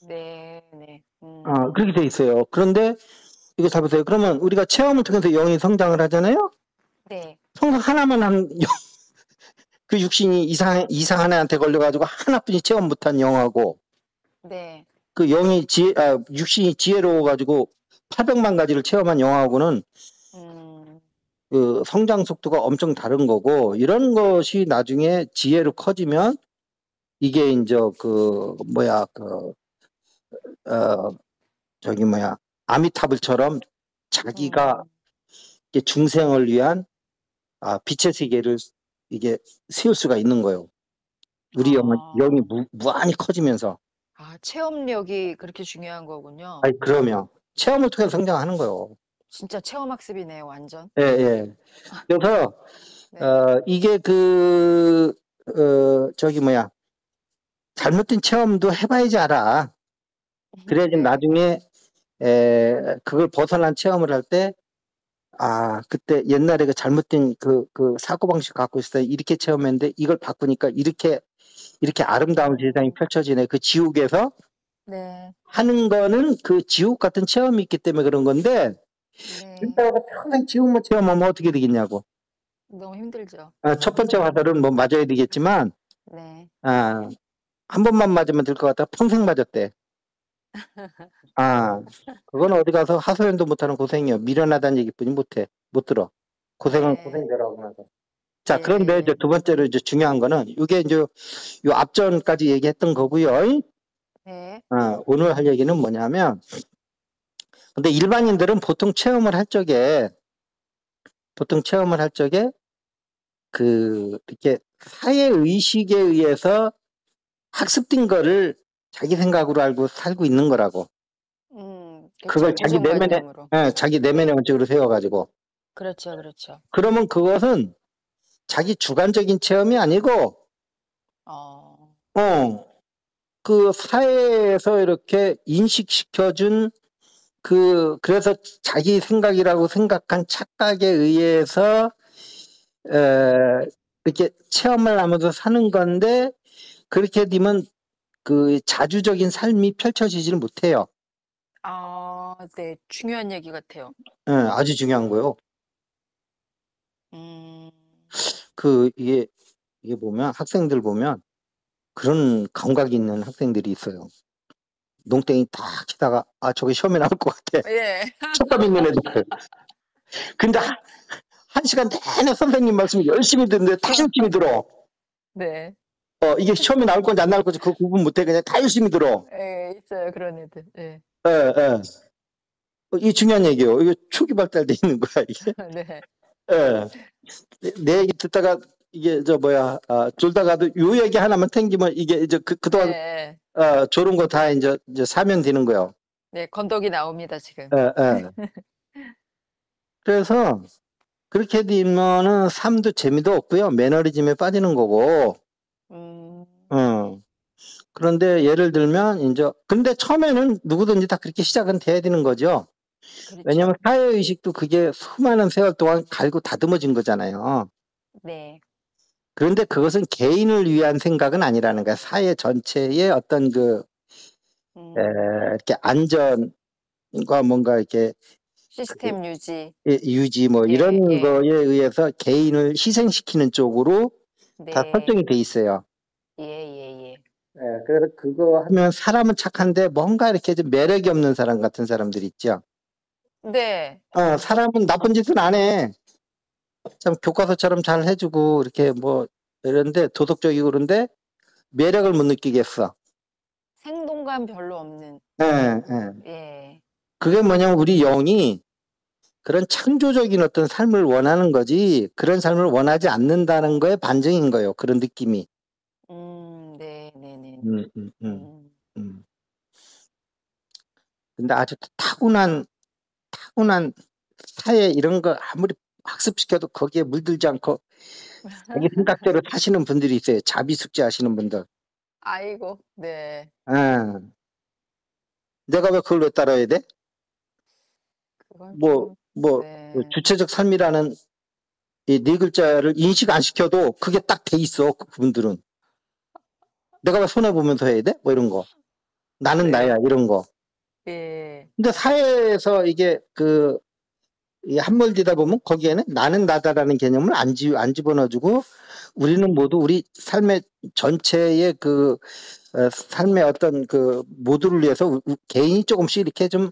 [SPEAKER 2] 네, 네.
[SPEAKER 1] 그렇게 돼 있어요. 그런데 이거 잘 보세요. 그러면 우리가 체험을 통해서 영이 성장을 하잖아요.
[SPEAKER 2] 네.
[SPEAKER 1] 성장 하나만 한 그 육신이 이상한 애한테 걸려가지고 하나뿐이 체험 못한 영하고
[SPEAKER 2] 네.
[SPEAKER 1] 그 영이 육신이 지혜로워가지고 800만 가지를 체험한 영하고는 그 성장 속도가 엄청 다른 거고 이런 것이 나중에 지혜로 커지면 이게 이제 아미타불처럼 자기가 중생을 위한 빛의 세계를 이게 세울 수가 있는 거예요. 우리 영이 무한히 커지면서.
[SPEAKER 2] 체험력이 그렇게 중요한 거군요.
[SPEAKER 1] 아니 그러면 체험을 통해서 성장하는 거예요.
[SPEAKER 2] 진짜 체험 학습이네요, 완전.
[SPEAKER 1] 예, 예. 그래서
[SPEAKER 2] 네.
[SPEAKER 1] 이게 잘못된 체험도 해봐야지 알아. 그래야지
[SPEAKER 2] 네.
[SPEAKER 1] 나중에 그걸 벗어난 체험을 할 때 그때 옛날에 그 잘못된 그 사고방식 갖고 있을 때 이렇게 체험했는데 이걸 바꾸니까 이렇게 아름다운 세상이 펼쳐지네. 그 지옥에서
[SPEAKER 2] 네.
[SPEAKER 1] 하는 거는 그 지옥 같은 체험이 있기 때문에 그런 건데
[SPEAKER 2] 네.
[SPEAKER 1] 일단 평생 지옥만 체험하면 어떻게 되겠냐고.
[SPEAKER 2] 너무 힘들죠.
[SPEAKER 1] 첫 번째 화살은 뭐 맞아야 되겠지만
[SPEAKER 2] 네.
[SPEAKER 1] 한 번만 맞으면 될 것 같다. 평생 맞았대. 그건 어디 가서 하소연도 못하는 고생이요. 미련하다는 얘기뿐이 못 들어. 고생은
[SPEAKER 2] 네.
[SPEAKER 1] 고생대로 하고 나서. 자,
[SPEAKER 2] 예.
[SPEAKER 1] 그런데 이제 두 번째로 이제 중요한 거는 이게 이제 요 앞전까지 얘기했던 거고요.
[SPEAKER 2] 네.
[SPEAKER 1] 오늘 할 얘기는 뭐냐면, 근데 일반인들은 보통 체험을 할 적에 이렇게 사회 의식에 의해서 학습된 거를 자기 생각으로 알고 살고 있는 거라고. 그걸 자기 내면의 원칙으로 세워가지고.
[SPEAKER 2] 그렇죠, 그렇죠.
[SPEAKER 1] 그러면 그것은 자기 주관적인 체험이 아니고, 그 사회에서 이렇게 인식시켜준 그래서 자기 생각이라고 생각한 착각에 의해서, 이렇게 체험을 하면서 사는 건데, 그렇게 되면 그 자주적인 삶이 펼쳐지지를 못해요.
[SPEAKER 2] 네. 중요한 얘기 같아요.
[SPEAKER 1] 아주 중요한 거요. 이게 보면, 학생들 보면 그런 감각이 있는 학생들이 있어요. 농땡이 딱 치다가, 저게 시험에 나올 것 같아.
[SPEAKER 2] 예.
[SPEAKER 1] 촉감 있는 애들. 근데 한 시간 내내 선생님 말씀 열심히 듣는데 다 열심히 들어.
[SPEAKER 2] 네.
[SPEAKER 1] 이게 시험에 나올 건지 안 나올 건지 그 구분 못해. 그냥 다 열심히 들어.
[SPEAKER 2] 예, 있어요. 그런 애들. 예.
[SPEAKER 1] 예. 이게 중요한 얘기예요. 이게 초기 발달돼 있는 거야, 이게.
[SPEAKER 2] 네.
[SPEAKER 1] 예. 내 얘기 듣다가 이게 졸다가도 요 얘기 하나만 탱기면 이게 이제 그동안
[SPEAKER 2] 예.
[SPEAKER 1] 졸은 거 다 이제 사면 되는 거예요.
[SPEAKER 2] 네, 건더기 나옵니다, 지금.
[SPEAKER 1] 예. 그래서 그렇게 되면은 삶도 재미도 없고요. 매너리즘에 빠지는 거고. 그런데 예를 들면 근데 처음에는 누구든지 다 그렇게 시작은 돼야 되는 거죠.
[SPEAKER 2] 그렇죠.
[SPEAKER 1] 왜냐면 사회의식도 그게 수많은 세월 동안 갈고 다듬어진 거잖아요.
[SPEAKER 2] 네.
[SPEAKER 1] 그런데 그것은 개인을 위한 생각은 아니라는 거야. 사회 전체의 어떤 이렇게 안전과 뭔가 이렇게
[SPEAKER 2] 시스템 유지.
[SPEAKER 1] 유지 뭐
[SPEAKER 2] 예,
[SPEAKER 1] 이런
[SPEAKER 2] 예.
[SPEAKER 1] 거에 의해서 개인을 희생시키는 쪽으로 다
[SPEAKER 2] 네.
[SPEAKER 1] 설정이 돼 있어요.
[SPEAKER 2] 예.
[SPEAKER 1] 그래서 그거 하면 사람은 착한데 뭔가 이렇게 좀 매력이 없는 사람 같은 사람들 있죠.
[SPEAKER 2] 네.
[SPEAKER 1] 사람은 나쁜 짓은 안 해. 참 교과서처럼 잘 해주고 이렇게 뭐 이런데 도덕적이고 그런데 매력을 못 느끼겠어.
[SPEAKER 2] 생동감 별로 없는.
[SPEAKER 1] 예, 예.
[SPEAKER 2] 예.
[SPEAKER 1] 그게 뭐냐면 우리 영이 그런 창조적인 어떤 삶을 원하는 거지 그런 삶을 원하지 않는다는 거에 반증인 거예요. 그런 느낌이.
[SPEAKER 2] 네, 네, 네.
[SPEAKER 1] 음. 근데 아주 타고난 사회 이런 거 아무리 학습시켜도 거기에 물들지 않고 자기 생각대로 사시는 분들이 있어요. 자비숙지 하시는 분들.
[SPEAKER 2] 아이고, 네.
[SPEAKER 1] 예. 내가 왜 그걸 왜 따라야 돼?
[SPEAKER 2] 그건
[SPEAKER 1] 뭐,
[SPEAKER 2] 좀,
[SPEAKER 1] 뭐,
[SPEAKER 2] 네.
[SPEAKER 1] 주체적 삶이라는 이 네 글자를 인식 안 시켜도 그게 딱 돼 있어. 그분들은. 내가 왜 손해보면서 해야 돼? 뭐 이런 거. 나는
[SPEAKER 2] 네.
[SPEAKER 1] 나야, 이런 거.
[SPEAKER 2] 예.
[SPEAKER 1] 근데 사회에서 이게 이 함몰되다 보면 거기에는 나는 나다라는 개념을 안 집어넣어주고 우리는 모두 우리 삶의 전체의 삶의 어떤 모두를 위해서 개인이 조금씩 이렇게 좀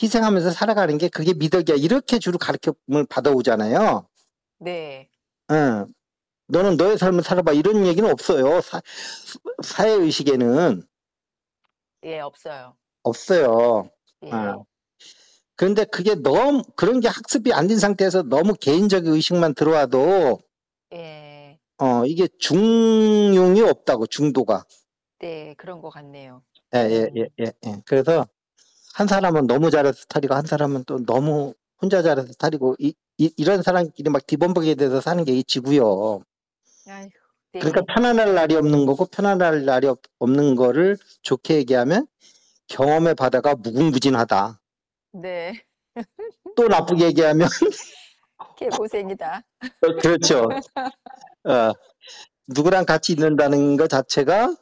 [SPEAKER 1] 희생하면서 살아가는 게 그게 미덕이야. 이렇게 주로 가르침을 받아오잖아요.
[SPEAKER 2] 네.
[SPEAKER 1] 응. 너는 너의 삶을 살아봐. 이런 얘기는 없어요. 사회의식에는
[SPEAKER 2] 예, 없어요.
[SPEAKER 1] 없어요.
[SPEAKER 2] 예.
[SPEAKER 1] 그런데 그게 너무 그런 게 학습이 안 된 상태에서 너무 개인적인 의식만 들어와도
[SPEAKER 2] 예.
[SPEAKER 1] 이게 중용이 없다고 중도가.
[SPEAKER 2] 네, 그런 것 같네요.
[SPEAKER 1] 예. 그래서 한 사람은 너무 잘해서 스타일이고 한 사람은 또 너무 혼자 잘해서 스타일이고 이런 사람끼리 막 뒤범벅이 돼서 사는 게 이 지구요.
[SPEAKER 2] 아이고,
[SPEAKER 1] 그러니까
[SPEAKER 2] 네.
[SPEAKER 1] 편안할 날이 없는 거고 편안할 날이 없는 거를 좋게 얘기하면 경험의 바다가 무궁무진하다.
[SPEAKER 2] 네.
[SPEAKER 1] 또 나쁘게 얘기하면
[SPEAKER 2] 개고생이다.
[SPEAKER 1] 그렇죠. 어, 누구랑 같이 있는다는 것 자체가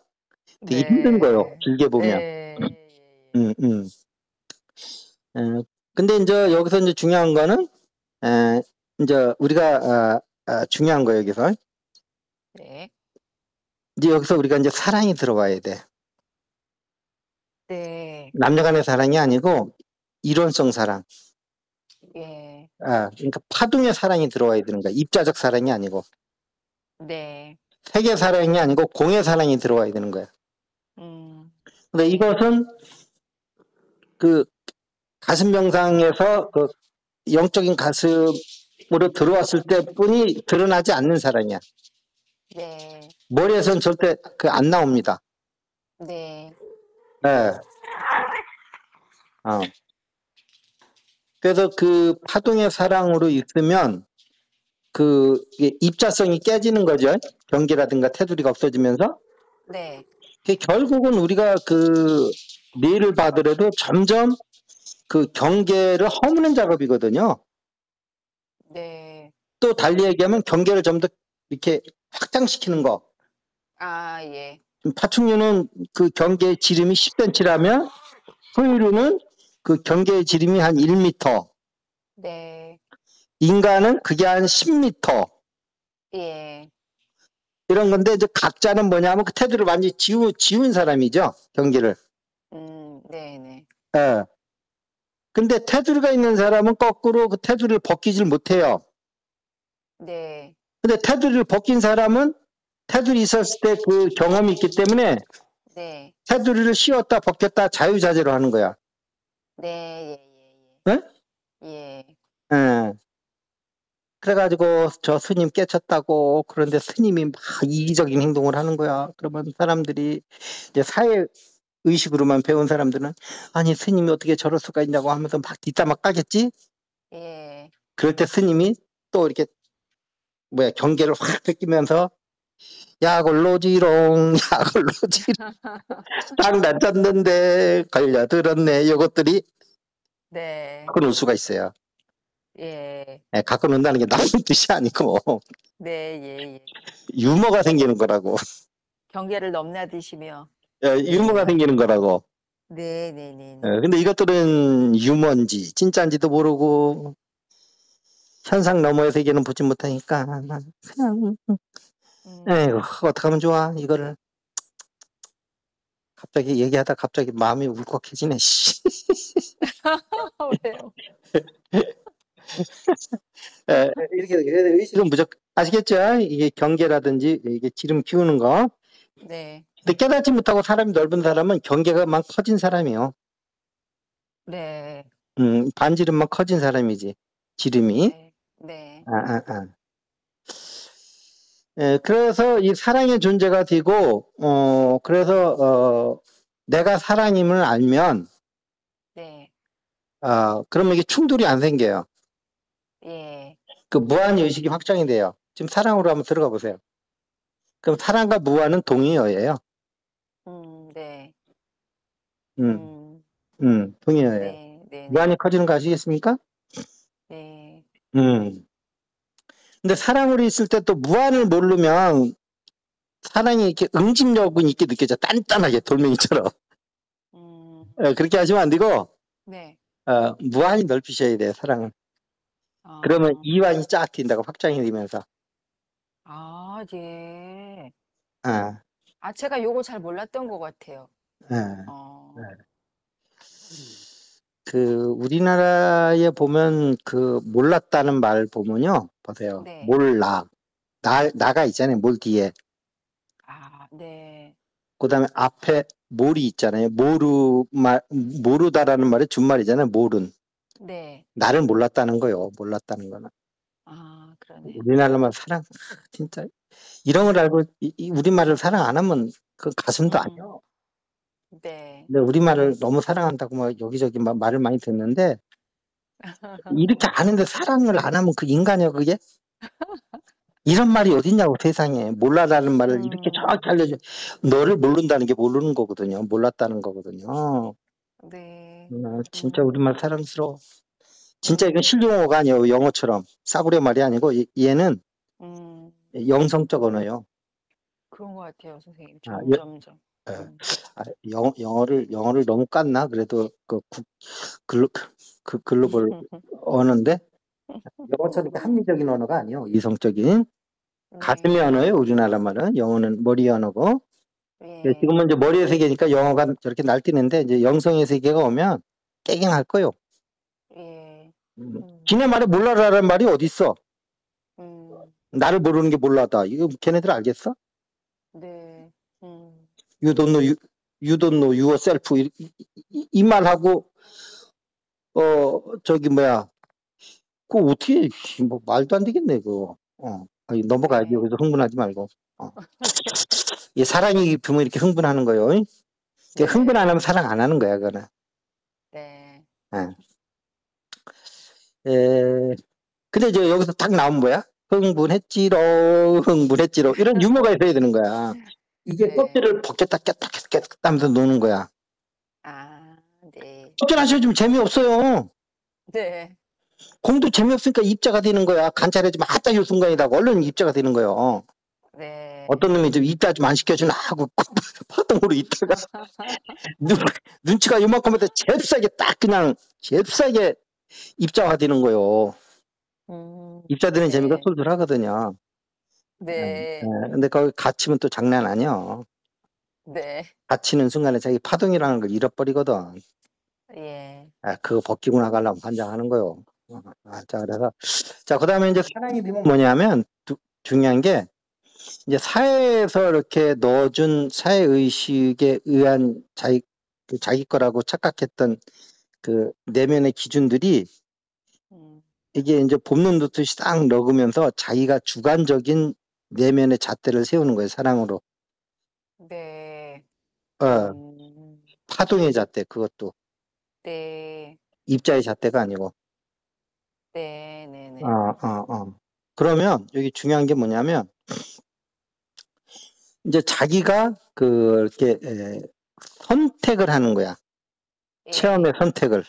[SPEAKER 1] 되게 힘든 거예요.
[SPEAKER 2] 네.
[SPEAKER 1] 길게 보면.
[SPEAKER 2] 예.
[SPEAKER 1] 음, 음. 근데 이제 여기서 이제 중요한 거는 이제 우리가 중요한 거 여기서
[SPEAKER 2] 네.
[SPEAKER 1] 이제 여기서 우리가 이제 사랑이 들어와야 돼.
[SPEAKER 2] 네.
[SPEAKER 1] 남녀간의 사랑이 아니고 이론성 사랑.
[SPEAKER 2] 예.
[SPEAKER 1] 그러니까 파동의 사랑이 들어와야 되는 거야. 입자적 사랑이 아니고
[SPEAKER 2] 네.
[SPEAKER 1] 세계 사랑이 아니고 공의 사랑이 들어와야 되는 거야. 근데
[SPEAKER 2] 네.
[SPEAKER 1] 이것은 가슴 명상에서 영적인 가슴으로 들어왔을 때뿐이 드러나지 않는 사랑이야.
[SPEAKER 2] 네.
[SPEAKER 1] 머리에서는 절대 안 나옵니다.
[SPEAKER 2] 네.
[SPEAKER 1] 예. 그래서 파동의 사랑으로 있으면 이게 입자성이 깨지는 거죠. 경계라든가 테두리가 없어지면서.
[SPEAKER 2] 네.
[SPEAKER 1] 결국은 우리가 뇌를 봐더라도 점점 경계를 허무는 작업이거든요.
[SPEAKER 2] 네.
[SPEAKER 1] 또 달리 얘기하면 경계를 좀 더 이렇게 확장시키는 거.
[SPEAKER 2] 아, 예.
[SPEAKER 1] 파충류는 경계의 지름이 10cm라면 포유류는 경계의 지름이 한 1m.
[SPEAKER 2] 네.
[SPEAKER 1] 인간은 그게 한 10m.
[SPEAKER 2] 예.
[SPEAKER 1] 이런 건데 이제 각자는 뭐냐면 그 테두리를 완전히 지운 사람이죠. 경계를.
[SPEAKER 2] 네네.
[SPEAKER 1] 예. 근데 테두리가 있는 사람은 거꾸로 그 테두리를 벗기질 못해요.
[SPEAKER 2] 네.
[SPEAKER 1] 근데 테두리를 벗긴 사람은 테두리 있었을 때 그 경험이 있기 때문에
[SPEAKER 2] 네.
[SPEAKER 1] 테두리를 씌웠다 벗겼다 자유자재로 하는 거야.
[SPEAKER 2] 네.
[SPEAKER 1] 예?
[SPEAKER 2] 예.
[SPEAKER 1] 예. 그래가지고 저 스님 깨쳤다고 그런데 스님이 막 이기적인 행동을 하는 거야. 그러면 사람들이 이제 사회 의식으로만 배운 사람들은 아니 스님이 어떻게 저럴 수가 있냐고 하면서 막 뒷담화 까겠지.
[SPEAKER 2] 예.
[SPEAKER 1] 그럴 때 스님이 또 이렇게 경계를 확 뺏기면서 약올로지롱 약올로지롱 딱 낮췄는데 걸려들었네. 이것들이
[SPEAKER 2] 네.
[SPEAKER 1] 갖고 놀 수가 있어요.
[SPEAKER 2] 예.
[SPEAKER 1] 갖고 논다는 게 나쁜 뜻이 아니고
[SPEAKER 2] 네. 예.
[SPEAKER 1] 유머가 생기는 거라고.
[SPEAKER 2] 경계를 넘나드시며.
[SPEAKER 1] 유머가
[SPEAKER 2] 네.
[SPEAKER 1] 생기는 거라고.
[SPEAKER 2] 네네네.
[SPEAKER 1] 근데 이것들은 유머인지 진짜인지도 모르고 현상 너머의 세계는 보지 못하니까 그냥 에이구 어떡하면 좋아 이거를. 갑자기 얘기하다 갑자기 마음이 울컥해지네. 씨.
[SPEAKER 2] 왜요?
[SPEAKER 1] 이렇게 의식은 무조건 아시겠죠? 이게 경계라든지 이게 기름 피우는 거.
[SPEAKER 2] 네.
[SPEAKER 1] 근데 깨닫지 못하고 사람이 넓은 사람은 경계가만 커진 사람이에요.
[SPEAKER 2] 네.
[SPEAKER 1] 반지름만 커진 사람이지. 지름이.
[SPEAKER 2] 네. 네.
[SPEAKER 1] 그래서 이 사랑의 존재가 되고, 그래서, 내가 사랑임을 알면,
[SPEAKER 2] 네.
[SPEAKER 1] 그러면 이게 충돌이 안 생겨요.
[SPEAKER 2] 예.
[SPEAKER 1] 그 무한 의식이 확정이 돼요. 지금 사랑으로 한번 들어가 보세요. 그럼 사랑과 무한은 동의어예요.
[SPEAKER 2] 네.
[SPEAKER 1] 동의어예요.
[SPEAKER 2] 네. 네.
[SPEAKER 1] 무한이 커지는 거 아시겠습니까?
[SPEAKER 2] 네.
[SPEAKER 1] 근데 사랑으로 있을 때 또 무한을 모르면 사랑이 이렇게 응집력은 있게 느껴져. 단단하게 돌멩이처럼. 그렇게 하시면 안 되고,
[SPEAKER 2] 네.
[SPEAKER 1] 무한히 넓히셔야 돼요, 사랑을. 그러면 이완이 쫙 된다고 확장이 되면서.
[SPEAKER 2] 아, 예.
[SPEAKER 1] 아,
[SPEAKER 2] 제가 요거 잘 몰랐던 것 같아요.
[SPEAKER 1] 우리나라에 보면 몰랐다는 말 보면요. 보세요.
[SPEAKER 2] 네.
[SPEAKER 1] 몰라. 나가 있잖아요. 몰 뒤에.
[SPEAKER 2] 네.
[SPEAKER 1] 그 다음에 앞에 몰이 있잖아요. 모르다라는 말이 준말이잖아요. 몰은.
[SPEAKER 2] 네.
[SPEAKER 1] 나를 몰랐다는 거요. 몰랐다는 거는.
[SPEAKER 2] 그러네요.
[SPEAKER 1] 우리나라만 사랑, 진짜. 이런 걸 알고, 우리말을 사랑 안 하면 그 가슴도 아니요.
[SPEAKER 2] 네.
[SPEAKER 1] 근데 우리말을 너무 사랑한다고 막 여기저기 막 말을 많이 듣는데, 이렇게 아는데 사랑을 안 하면 그 인간이야, 그게? 이런 말이 어딨냐고, 세상에. 몰라라는 말을 이렇게 정확히 알려줘. 너를 모른다는 게 모르는 거거든요. 몰랐다는 거거든요.
[SPEAKER 2] 네.
[SPEAKER 1] 진짜 우리말 사랑스러워. 진짜 이건 실용어가 아니에요. 영어처럼. 싸구려 말이 아니고, 얘는 영성적 언어예요.
[SPEAKER 2] 그런 것 같아요, 선생님.
[SPEAKER 1] 아,
[SPEAKER 2] 점점점.
[SPEAKER 1] 영어를 너무 깠나? 그래도 글로벌 언어인데, 영어처럼 이렇게 합리적인 언어가 아니에요. 이성적인. 가슴의 언어예요. 우리나라 말은. 영어는 머리 언어고. 지금은 이제 머리의 세계니까 영어가 저렇게 날뛰는데, 이제 영성의 세계가 오면 깨갱할 거예요. 지네 말에 몰라라는 말이 어딨어? 나를 모르는 게 몰라다. 이거 걔네들 알겠어?
[SPEAKER 2] 네.
[SPEAKER 1] You don't know yourself. 이 말하고, 그거 어떻게, 뭐, 말도 안 되겠네, 그거. 넘어가야지. 여기서 흥분하지 말고. 이 사랑이 깊으면 이렇게 흥분하는 거예요. 흥분 안 하면 사랑 안 하는 거야, 그거는.
[SPEAKER 2] 네.
[SPEAKER 1] 근데 이제 여기서 딱 나오면 뭐야? 흥분했지로. 이런 유머가 있어야 되는 거야. 이게 껍질을 벗겼다 꼈다 하면서 노는 거야.
[SPEAKER 2] 네.
[SPEAKER 1] 껍질 하셔도 재미없어요.
[SPEAKER 2] 네.
[SPEAKER 1] 공도 재미없으니까 입자가 되는 거야. 관찰해주면 아따 이 순간이다. 얼른 입자가 되는 거예요.
[SPEAKER 2] 네.
[SPEAKER 1] 어떤 놈이 좀 입자 좀 안 시켜주나 하고 파동으로 있다가 눈치가 요만큼한테 잽싸게 딱 그냥 잽싸게 입자가 되는 거예요. 입자 되는 재미가 쏠쏠하거든요.
[SPEAKER 2] 네.
[SPEAKER 1] 근데 거기 갇히면 또 장난 아니야.
[SPEAKER 2] 네.
[SPEAKER 1] 갇히는 순간에 자기 파동이라는 걸 잃어버리거든. 그거 벗기고 나가려면 환장하는 거요. 그래서 그 다음에 이제 사랑이 되면 뭐냐면 중요한 게 이제 사회에서 이렇게 넣어준 사회의식에 의한 자기 거라고 착각했던 그 내면의 기준들이 이게 이제 봄눈 듯이 싹 넣으면서 자기가 주관적인 내면의 잣대를 세우는 거예요, 사랑으로.
[SPEAKER 2] 네.
[SPEAKER 1] 파동의 잣대, 그것도.
[SPEAKER 2] 네.
[SPEAKER 1] 입자의 잣대가 아니고.
[SPEAKER 2] 네네네.
[SPEAKER 1] 그러면 여기 중요한 게 뭐냐면, 이제 자기가 이렇게 선택을 하는 거야. 체험의 선택을.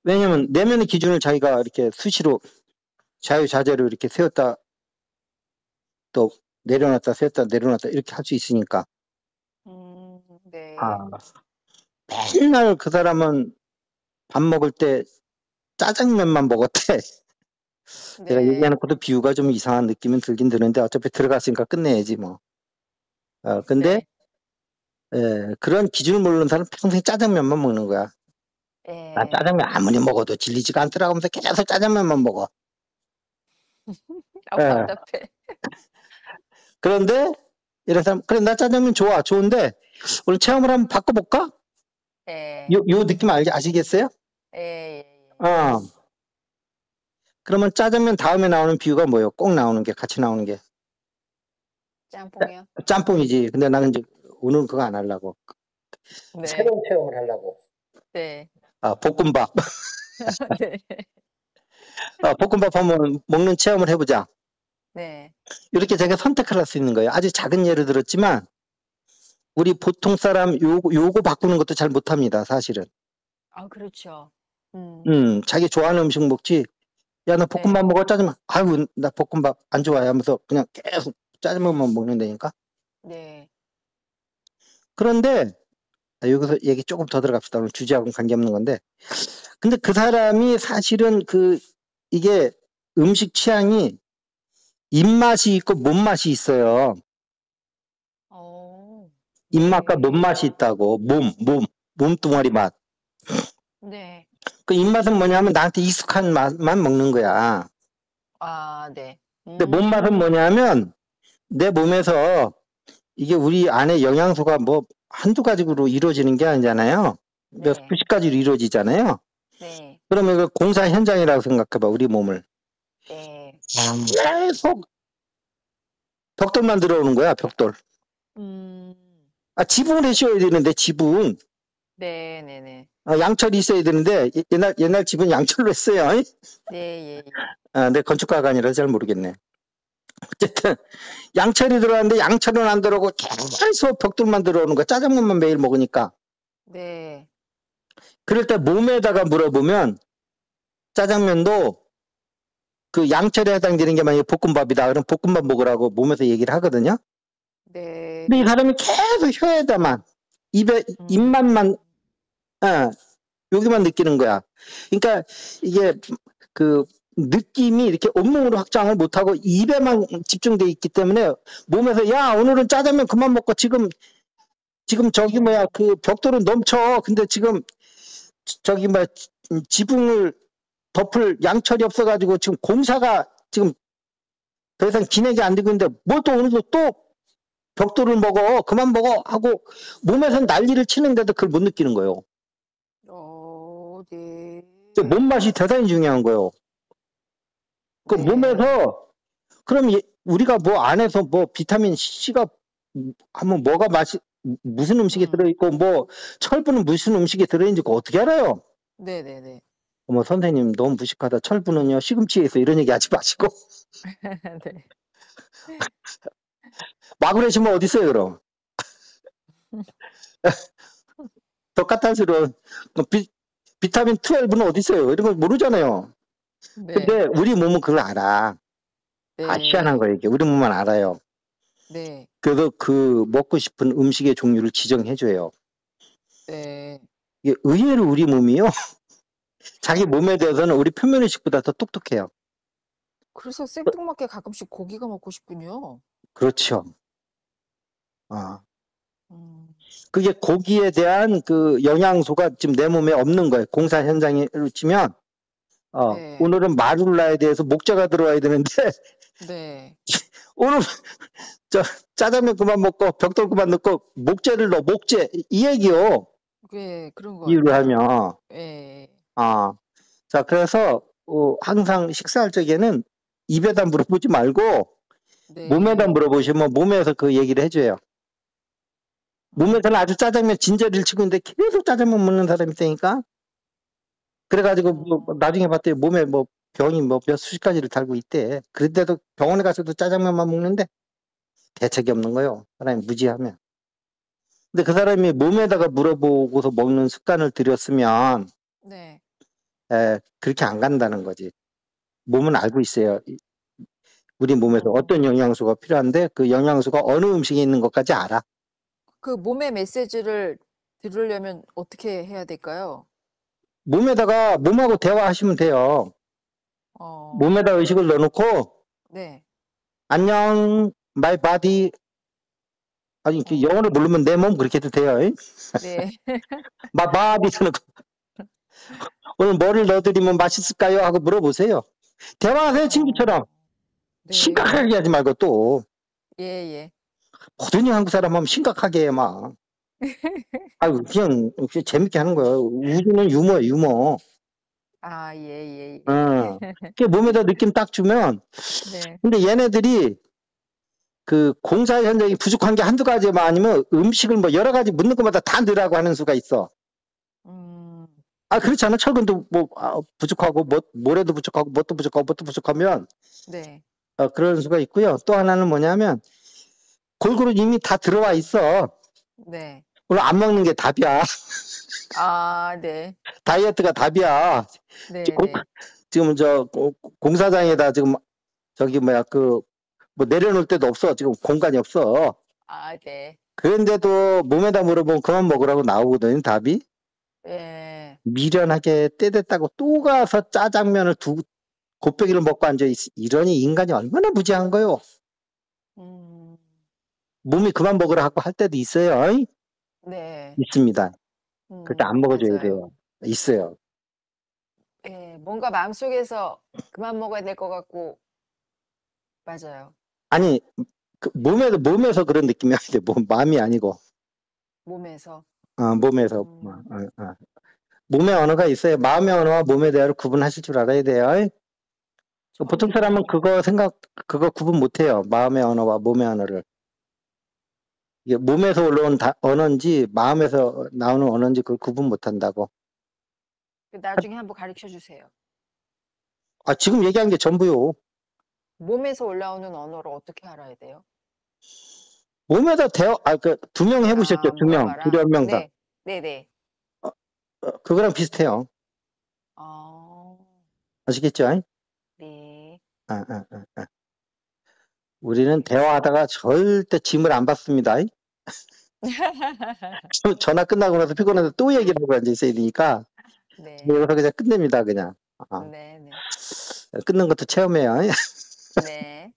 [SPEAKER 1] 왜냐면 내면의 기준을 자기가 이렇게 수시로 자유자재로 이렇게 세웠다 또 내려놨다 세웠다 내려놨다 이렇게 할 수 있으니까.
[SPEAKER 2] 네.
[SPEAKER 1] 맨날 그 사람은 밥 먹을 때 짜장면만 먹었대. 내가 얘기해놓고도 비유가 좀 이상한 느낌은 들긴 드는데 어차피 들어갔으니까 끝내야지 뭐. 근데 그런 기준을 모르는 사람은 평생 짜장면만 먹는 거야. 난
[SPEAKER 2] 예.
[SPEAKER 1] 짜장면 아무리 먹어도 질리지가 않더라고 하면서 계속 짜장면만 먹어.
[SPEAKER 2] 아,
[SPEAKER 1] 예.
[SPEAKER 2] 답답해.
[SPEAKER 1] 그런데 이런 사람, 그래, 나 짜장면 좋아. 좋은데 오늘 체험을 한번 바꿔볼까?
[SPEAKER 2] 예.
[SPEAKER 1] 요 느낌 아시겠어요?
[SPEAKER 2] 예.
[SPEAKER 1] 어. 그러면 짜장면 다음에 나오는 비유가 뭐예요? 꼭 나오는 게, 같이 나오는 게.
[SPEAKER 2] 짬뽕이요?
[SPEAKER 1] 짬뽕이지. 근데 나는 이제 오늘은 그거 안 하려고.
[SPEAKER 2] 네.
[SPEAKER 1] 새로운 체험을 하려고.
[SPEAKER 2] 네.
[SPEAKER 1] 아, 볶음밥.
[SPEAKER 2] 네.
[SPEAKER 1] 볶음밥 한번 먹는 체험을 해보자.
[SPEAKER 2] 네.
[SPEAKER 1] 이렇게 제가 선택을 할 수 있는 거예요. 아주 작은 예를 들었지만, 우리 보통 사람 요거 바꾸는 것도 잘 못합니다, 사실은.
[SPEAKER 2] 아, 그렇죠.
[SPEAKER 1] 자기 좋아하는 음식 먹지. 야, 너 볶음밥
[SPEAKER 2] 네.
[SPEAKER 1] 먹어? 짜장면. 아유, 나 볶음밥 안 좋아해 하면서 그냥 계속 짜장면만 먹는다니까?
[SPEAKER 2] 네.
[SPEAKER 1] 그런데, 여기서 얘기 조금 더 들어갑시다. 오늘 주제하고는 관계없는 건데. 근데 그 사람이 사실은 이게 음식 취향이 입맛이 있고 몸맛이 있어요. 입맛과
[SPEAKER 2] 네.
[SPEAKER 1] 몸맛이 있다고. 몸뚱아리 맛.
[SPEAKER 2] 네.
[SPEAKER 1] 그 입맛은 뭐냐면 나한테 익숙한 맛만 먹는 거야.
[SPEAKER 2] 아, 네.
[SPEAKER 1] 근데 몸맛은 뭐냐면 내 몸에서 이게 우리 안에 영양소가 뭐 한두 가지로 이루어지는 게 아니잖아요. 몇
[SPEAKER 2] 네.
[SPEAKER 1] 수십 가지로 이루어지잖아요.
[SPEAKER 2] 네.
[SPEAKER 1] 그러면 이거 공사 현장이라고 생각해봐, 우리 몸을.
[SPEAKER 2] 네.
[SPEAKER 1] 계속 벽돌만 들어오는 거야, 벽돌. 지붕을 해씌워야 되는데, 지붕.
[SPEAKER 2] 네, 네, 네.
[SPEAKER 1] 양철이 있어야 되는데, 옛날 집은 양철로 했어요.
[SPEAKER 2] 네, 예, 예.
[SPEAKER 1] 근데 건축가가 아니라서 잘 모르겠네. 어쨌든, 양철이 들어왔는데, 양철은 안 들어오고, 계속 벽돌만 들어오는 거야. 짜장면만 매일 먹으니까.
[SPEAKER 2] 네.
[SPEAKER 1] 그럴 때 몸에다가 물어보면, 짜장면도 그 양철에 해당되는 게 만약에 볶음밥이다. 그럼 볶음밥 먹으라고 몸에서 얘기를 하거든요.
[SPEAKER 2] 네.
[SPEAKER 1] 근데 이 사람이 계속 혀에다만, 입맛만, 여기만 느끼는 거야. 그러니까 이게 느낌이 이렇게 온몸으로 확장을 못하고 입에만 집중돼 있기 때문에 몸에서 야, 오늘은 짜장면 그만 먹고 지금 저기 뭐야, 그 벽돌은 넘쳐. 근데 지금 저기 뭐야, 지붕을 덮을 양철이 없어가지고 지금 공사가 지금 더 이상 진행이 안 되고 있는데 뭘 또 오늘도 또 벽돌을 먹어. 그만 먹어. 하고 몸에서 난리를 치는데도 그걸 못 느끼는 거예요.
[SPEAKER 2] 네.
[SPEAKER 1] 몸맛이 대단히 중요한 거예요. 그
[SPEAKER 2] 네.
[SPEAKER 1] 몸에서 그럼 우리가 뭐 안에서 뭐 비타민 C가 하면 뭐가 무슨 음식에 들어있고 뭐 철분은 무슨 음식에 들어있는지 그거 어떻게 알아요?
[SPEAKER 2] 네네네.
[SPEAKER 1] 어머, 선생님 너무 무식하다. 철분은요 시금치에 있어. 이런 얘기 하지 마시고.
[SPEAKER 2] 네.
[SPEAKER 1] 마그네슘은 어디 있어요 그럼? 독가탄수로 비타민 12는 어디 있어요? 이런 걸 모르잖아요.
[SPEAKER 2] 네.
[SPEAKER 1] 근데 우리 몸은 그걸 알아. 희한한 거예요 이게. 우리 몸만 알아요.
[SPEAKER 2] 네.
[SPEAKER 1] 그래서 그 먹고 싶은 음식의 종류를 지정해줘요.
[SPEAKER 2] 네.
[SPEAKER 1] 이게 의외로 우리 몸이요. 자기 몸에 대해서는 우리 표면의식보다 더 똑똑해요.
[SPEAKER 2] 그래서 생뚱맞게 가끔씩 고기가 먹고 싶군요.
[SPEAKER 1] 그렇죠. 그게 고기에 대한 그 영양소가 지금 내 몸에 없는 거예요. 공사 현장으로 치면,
[SPEAKER 2] 네.
[SPEAKER 1] 오늘은 마룰라에 대해서 목재가 들어와야 되는데,
[SPEAKER 2] 네.
[SPEAKER 1] 오늘 짜장면 그만 먹고 벽돌 그만 넣고 목재를 넣어. 목재 이 얘기요.
[SPEAKER 2] 네, 그런 거
[SPEAKER 1] 이유를
[SPEAKER 2] 같아요.
[SPEAKER 1] 하면.
[SPEAKER 2] 네.
[SPEAKER 1] 자, 그래서 항상 식사할 적에는 입에다 물어보지 말고
[SPEAKER 2] 네.
[SPEAKER 1] 몸에다 물어보시면 몸에서 그 얘기를 해줘요. 몸에서는 아주 짜장면 진저리를 치고 있는데 계속 짜장면 먹는 사람이 있다니까. 그래가지고 뭐 나중에 봤더니 몸에 뭐 병이 뭐 몇 수십 가지를 달고 있대. 그런데도 병원에 가서도 짜장면만 먹는데 대책이 없는 거예요. 사람이 무지하면. 근데 그 사람이 몸에다가 물어보고서 먹는 습관을 들였으면
[SPEAKER 2] 네.
[SPEAKER 1] 그렇게 안 간다는 거지. 몸은 알고 있어요. 우리 몸에서 어떤 영양소가 필요한데 그 영양소가 어느 음식에 있는 것까지 알아.
[SPEAKER 2] 그 몸의 메시지를 들으려면 어떻게 해야 될까요?
[SPEAKER 1] 몸하고 대화하시면 돼요. 몸에다 의식을 넣어놓고
[SPEAKER 2] 네.
[SPEAKER 1] 안녕, my body. 아니, 영어를 모르면 내 몸 그렇게 해도 돼요.
[SPEAKER 2] 네.
[SPEAKER 1] my body. 오늘 뭐를 넣어드리면 맛있을까요? 하고 물어보세요. 대화하세요, 친구처럼.
[SPEAKER 2] 네.
[SPEAKER 1] 심각하게 하지 말고 또.
[SPEAKER 2] 예, 예.
[SPEAKER 1] 모든 한국 사람 하면 심각하게 해, 막. 아유, 그냥 재밌게 하는 거예요. 우주는 유머예요, 유머.
[SPEAKER 2] 아, 예, 예, 예.
[SPEAKER 1] 그게 몸에다 느낌 딱 주면.
[SPEAKER 2] 네.
[SPEAKER 1] 근데 얘네들이 그 공사 현장이 부족한 게 한두 가지만 아니면 음식을 뭐 여러 가지 묻는 것마다 다 넣으라고 하는 수가 있어. 그렇지 않아? 철근도 뭐 부족하고 모래도 부족하고 뭣도 부족하고 뭣도 부족하면
[SPEAKER 2] 네.
[SPEAKER 1] 그런 수가 있고요. 또 하나는 뭐냐면 골고루 이미 다 들어와 있어.
[SPEAKER 2] 네.
[SPEAKER 1] 오늘 안 먹는 게 답이야.
[SPEAKER 2] 아, 네.
[SPEAKER 1] 다이어트가 답이야.
[SPEAKER 2] 네,
[SPEAKER 1] 지금,
[SPEAKER 2] 네.
[SPEAKER 1] 지금 저 공사장에다 지금 저기 뭐야 뭐 내려놓을 데도 없어. 지금 공간이 없어.
[SPEAKER 2] 아, 네.
[SPEAKER 1] 그런데도 몸에다 물어보면 그만 먹으라고 나오거든, 답이.
[SPEAKER 2] 예.
[SPEAKER 1] 미련하게 때 됐다고 또 가서 짜장면을 곱빼기를 먹고 앉아있어. 이러니 인간이 얼마나 무지한 거요. 몸이 그만 먹으라 하고 할 때도 있어요.
[SPEAKER 2] 네.
[SPEAKER 1] 있습니다. 그때 안 먹어줘야
[SPEAKER 2] 맞아요.
[SPEAKER 1] 돼요. 있어요.
[SPEAKER 2] 예, 뭔가 마음속에서 그만 먹어야 될 것 같고, 맞아요.
[SPEAKER 1] 아니, 몸에서 그런 느낌이 아닌데, 마음이 아니고.
[SPEAKER 2] 몸에서.
[SPEAKER 1] 몸에서. 몸의 언어가 있어요. 마음의 언어와 몸의 대화를 구분하실 줄 알아야 돼요. 보통 사람은 그거 구분 못 해요. 마음의 언어와 몸의 언어를. 이게 몸에서 올라온 언어인지, 마음에서 나오는 언어인지 그걸 구분 못 한다고.
[SPEAKER 2] 나중에 한번 가르쳐 주세요.
[SPEAKER 1] 지금 얘기한 게 전부요.
[SPEAKER 2] 몸에서 올라오는 언어를 어떻게 알아야 돼요?
[SPEAKER 1] 몸에다 두 명 해보셨죠? 두 명, 두려명사.
[SPEAKER 2] 네, 네네.
[SPEAKER 1] 그거랑 비슷해요. 아시겠죠?
[SPEAKER 2] 네.
[SPEAKER 1] 우리는 대화하다가 절대 짐을 안 받습니다. 전화 끝나고 나서 피곤해서 또 얘기를 하고 앉아 있어야 되니까.
[SPEAKER 2] 네.
[SPEAKER 1] 여기서 그냥 끝냅니다, 그냥.
[SPEAKER 2] 네, 네.
[SPEAKER 1] 끊는 것도 체험해요.
[SPEAKER 2] 네.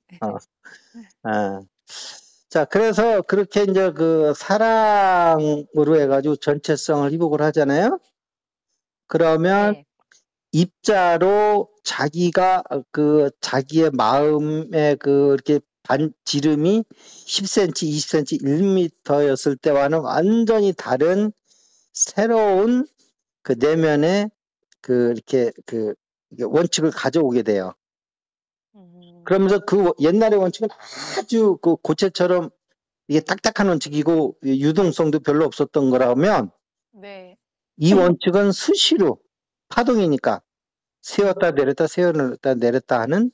[SPEAKER 1] 자, 그래서 그렇게 이제 그 사랑으로 해가지고 전체성을 회복을 하잖아요. 그러면
[SPEAKER 2] 네.
[SPEAKER 1] 입자로 자기가 자기의 마음의 이렇게 지름이 10cm, 20cm, 1m였을 때와는 완전히 다른 새로운 그 내면의 이렇게 원칙을 가져오게 돼요. 그러면서 그 옛날의 원칙은 아주 고체처럼 이게 딱딱한 원칙이고 유동성도 별로 없었던 거라면
[SPEAKER 2] 네.
[SPEAKER 1] 이 원칙은 수시로 파동이니까 세웠다 내렸다 세웠다 내렸다 하는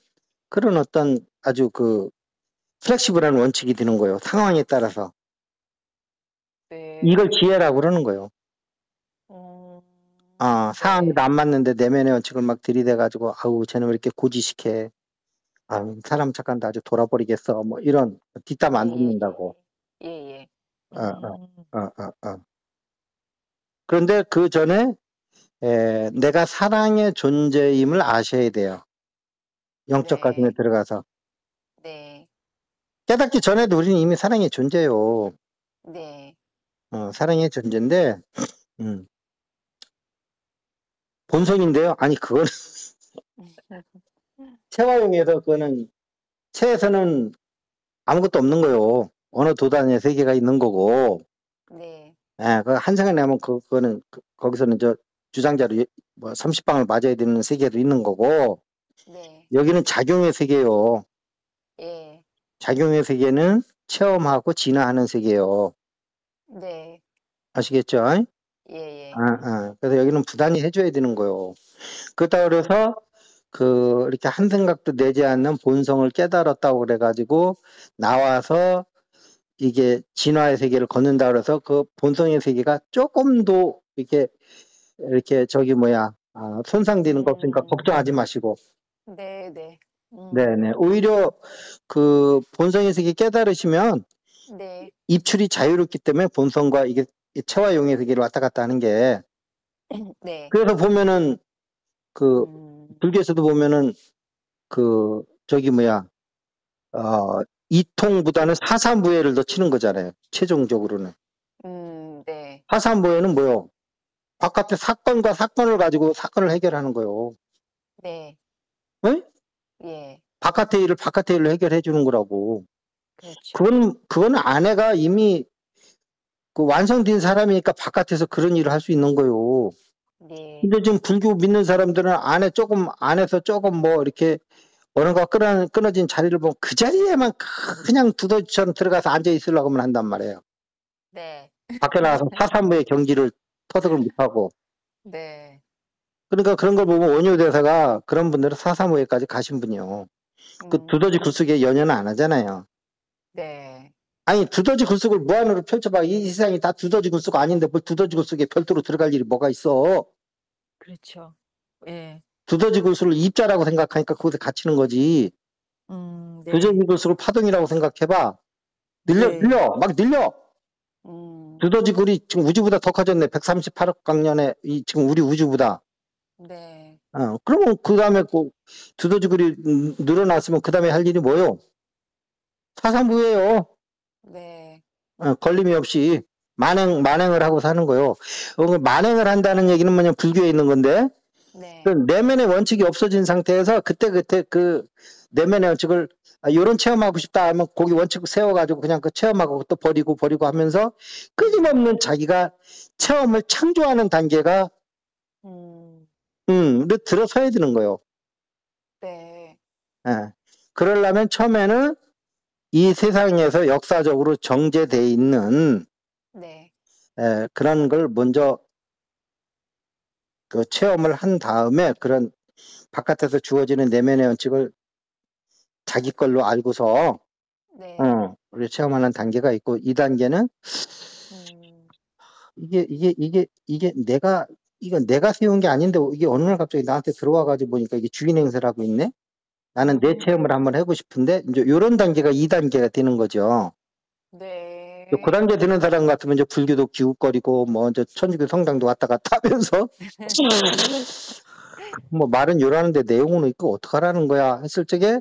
[SPEAKER 1] 그런 어떤 아주 플렉시블한 원칙이 되는 거예요. 상황에 따라서.
[SPEAKER 2] 네.
[SPEAKER 1] 이걸 지혜라고 그러는 거예요. 상황에도 안 맞는데 내면의 원칙을 막 들이대가지고 아우 쟤는 왜 이렇게 고지식해. 사람 착한데 아주 돌아버리겠어. 뭐 이런 뒷담 안 듣는다고.
[SPEAKER 2] 예.
[SPEAKER 1] 그런데 그 전에 내가 사랑의 존재임을 아셔야 돼요. 영적 가슴에 들어가서.
[SPEAKER 2] 네.
[SPEAKER 1] 깨닫기 전에도 우리는 이미 사랑의 존재요.
[SPEAKER 2] 네.
[SPEAKER 1] 사랑의 존재인데 본성인데요. 아니 그거는 체화용에서 체에서는 아무것도 없는 거요. 어느 도단의 세계가 있는 거고.
[SPEAKER 2] 네.
[SPEAKER 1] 그 한생을 내면 그거는 거기서는 주장자로 뭐 30방을 맞아야 되는 세계도 있는 거고.
[SPEAKER 2] 네.
[SPEAKER 1] 여기는 작용의 세계요.
[SPEAKER 2] 예.
[SPEAKER 1] 작용의 세계는 체험하고 진화하는 세계요.
[SPEAKER 2] 네.
[SPEAKER 1] 아시겠죠?
[SPEAKER 2] 예.
[SPEAKER 1] 그래서 여기는 부단히 해줘야 되는 거요. 그렇다고 그래서 이렇게 한 생각도 내지 않는 본성을 깨달았다고 그래가지고 나와서 이게 진화의 세계를 걷는다 그래서 그 본성의 세계가 조금도 이렇게 손상되는 거 없으니까 걱정하지 마시고.
[SPEAKER 2] 네.
[SPEAKER 1] 네네. 오히려 그 본성의 세계 깨달으시면
[SPEAKER 2] 네.
[SPEAKER 1] 입출이 자유롭기 때문에 본성과 이게 체화용의 세계를 왔다 갔다 하는 게.
[SPEAKER 2] 네.
[SPEAKER 1] 그래서 보면은 불교에서도 보면은 이통보다는 사사무예를 더 치는 거잖아요. 최종적으로는.
[SPEAKER 2] 네.
[SPEAKER 1] 사사무예는 뭐요? 바깥에 사건과 사건을 가지고 사건을 해결하는 거요.
[SPEAKER 2] 네.
[SPEAKER 1] 응?
[SPEAKER 2] 예.
[SPEAKER 1] 바깥의 일을 바깥의 일로 해결해 주는 거라고.
[SPEAKER 2] 그렇죠.
[SPEAKER 1] 그건 아내가 이미 그 완성된 사람이니까 바깥에서 그런 일을 할 수 있는 거요.
[SPEAKER 2] 네.
[SPEAKER 1] 근데 지금 불교 믿는 사람들은 안에서 조금 뭐 이렇게 어느 거 끊어진 자리를 보면 그 자리에만 그냥 두더지처럼 들어가서 앉아 있으려고 하면 한단 말이에요.
[SPEAKER 2] 네.
[SPEAKER 1] 밖에 나가서 사사무의 경지를 터득을 못하고.
[SPEAKER 2] 네.
[SPEAKER 1] 그러니까 그런 걸 보면 원효대사가 그런 분들은 사사무예까지 가신 분이요. 그 두더지 굴속에 연연은 안 하잖아요.
[SPEAKER 2] 네.
[SPEAKER 1] 아니 두더지 굴속을 무한으로 펼쳐봐. 이 세상이 다 두더지 굴속 아닌데 뭘 두더지 굴속에 별도로 들어갈 일이 뭐가 있어.
[SPEAKER 2] 그렇죠. 예.
[SPEAKER 1] 두더지 굴속을 입자라고 생각하니까 그곳에 갇히는 거지.
[SPEAKER 2] 네.
[SPEAKER 1] 두더지 굴속을 파동이라고 생각해봐.
[SPEAKER 2] 네.
[SPEAKER 1] 막 늘려. 두더지 굴이 지금 우주보다 더 커졌네. 138억 광년에 지금 우리 우주보다.
[SPEAKER 2] 네.
[SPEAKER 1] 그러면 그 다음에 그 두더지 굴이 늘어났으면 그 다음에 할 일이 뭐요? 사사무예요.
[SPEAKER 2] 네.
[SPEAKER 1] 걸림이 없이 만행을 하고 사는 거요. 만행을 한다는 얘기는 뭐냐 불교에 있는 건데
[SPEAKER 2] 네.
[SPEAKER 1] 그 내면의 원칙이 없어진 상태에서 그때 그 내면의 원칙을 이런 체험하고 싶다 하면 거기 원칙 세워가지고 그냥 그 체험하고 또 버리고 하면서 끊임없는 자기가 체험을 창조하는 단계가 들어서야 되는 거요.
[SPEAKER 2] 네.
[SPEAKER 1] 예. 그러려면 처음에는 이 세상에서 역사적으로 정제돼 있는
[SPEAKER 2] 네.
[SPEAKER 1] 그런 걸 먼저 그 체험을 한 다음에 그런 바깥에서 주어지는 내면의 원칙을 자기 걸로 알고서
[SPEAKER 2] 네.
[SPEAKER 1] 우리 체험하는 단계가 있고 이 단계는 이게 내가 세운 게 아닌데 이게 어느 날 갑자기 나한테 들어와 가지고 보니까 이게 주인 행세를 하고 있네. 나는 내 체험을 한번 하고 싶은데 이제 요런 단계가 2단계가 되는 거죠.
[SPEAKER 2] 네.
[SPEAKER 1] 그 단계 되는 사람 같으면 이제 불교도 기웃거리고 뭐 이제 천주교 성당도 왔다 갔다 하면서 뭐 말은 요라는데 내용은 있고 어떡하라는 거야 했을 적에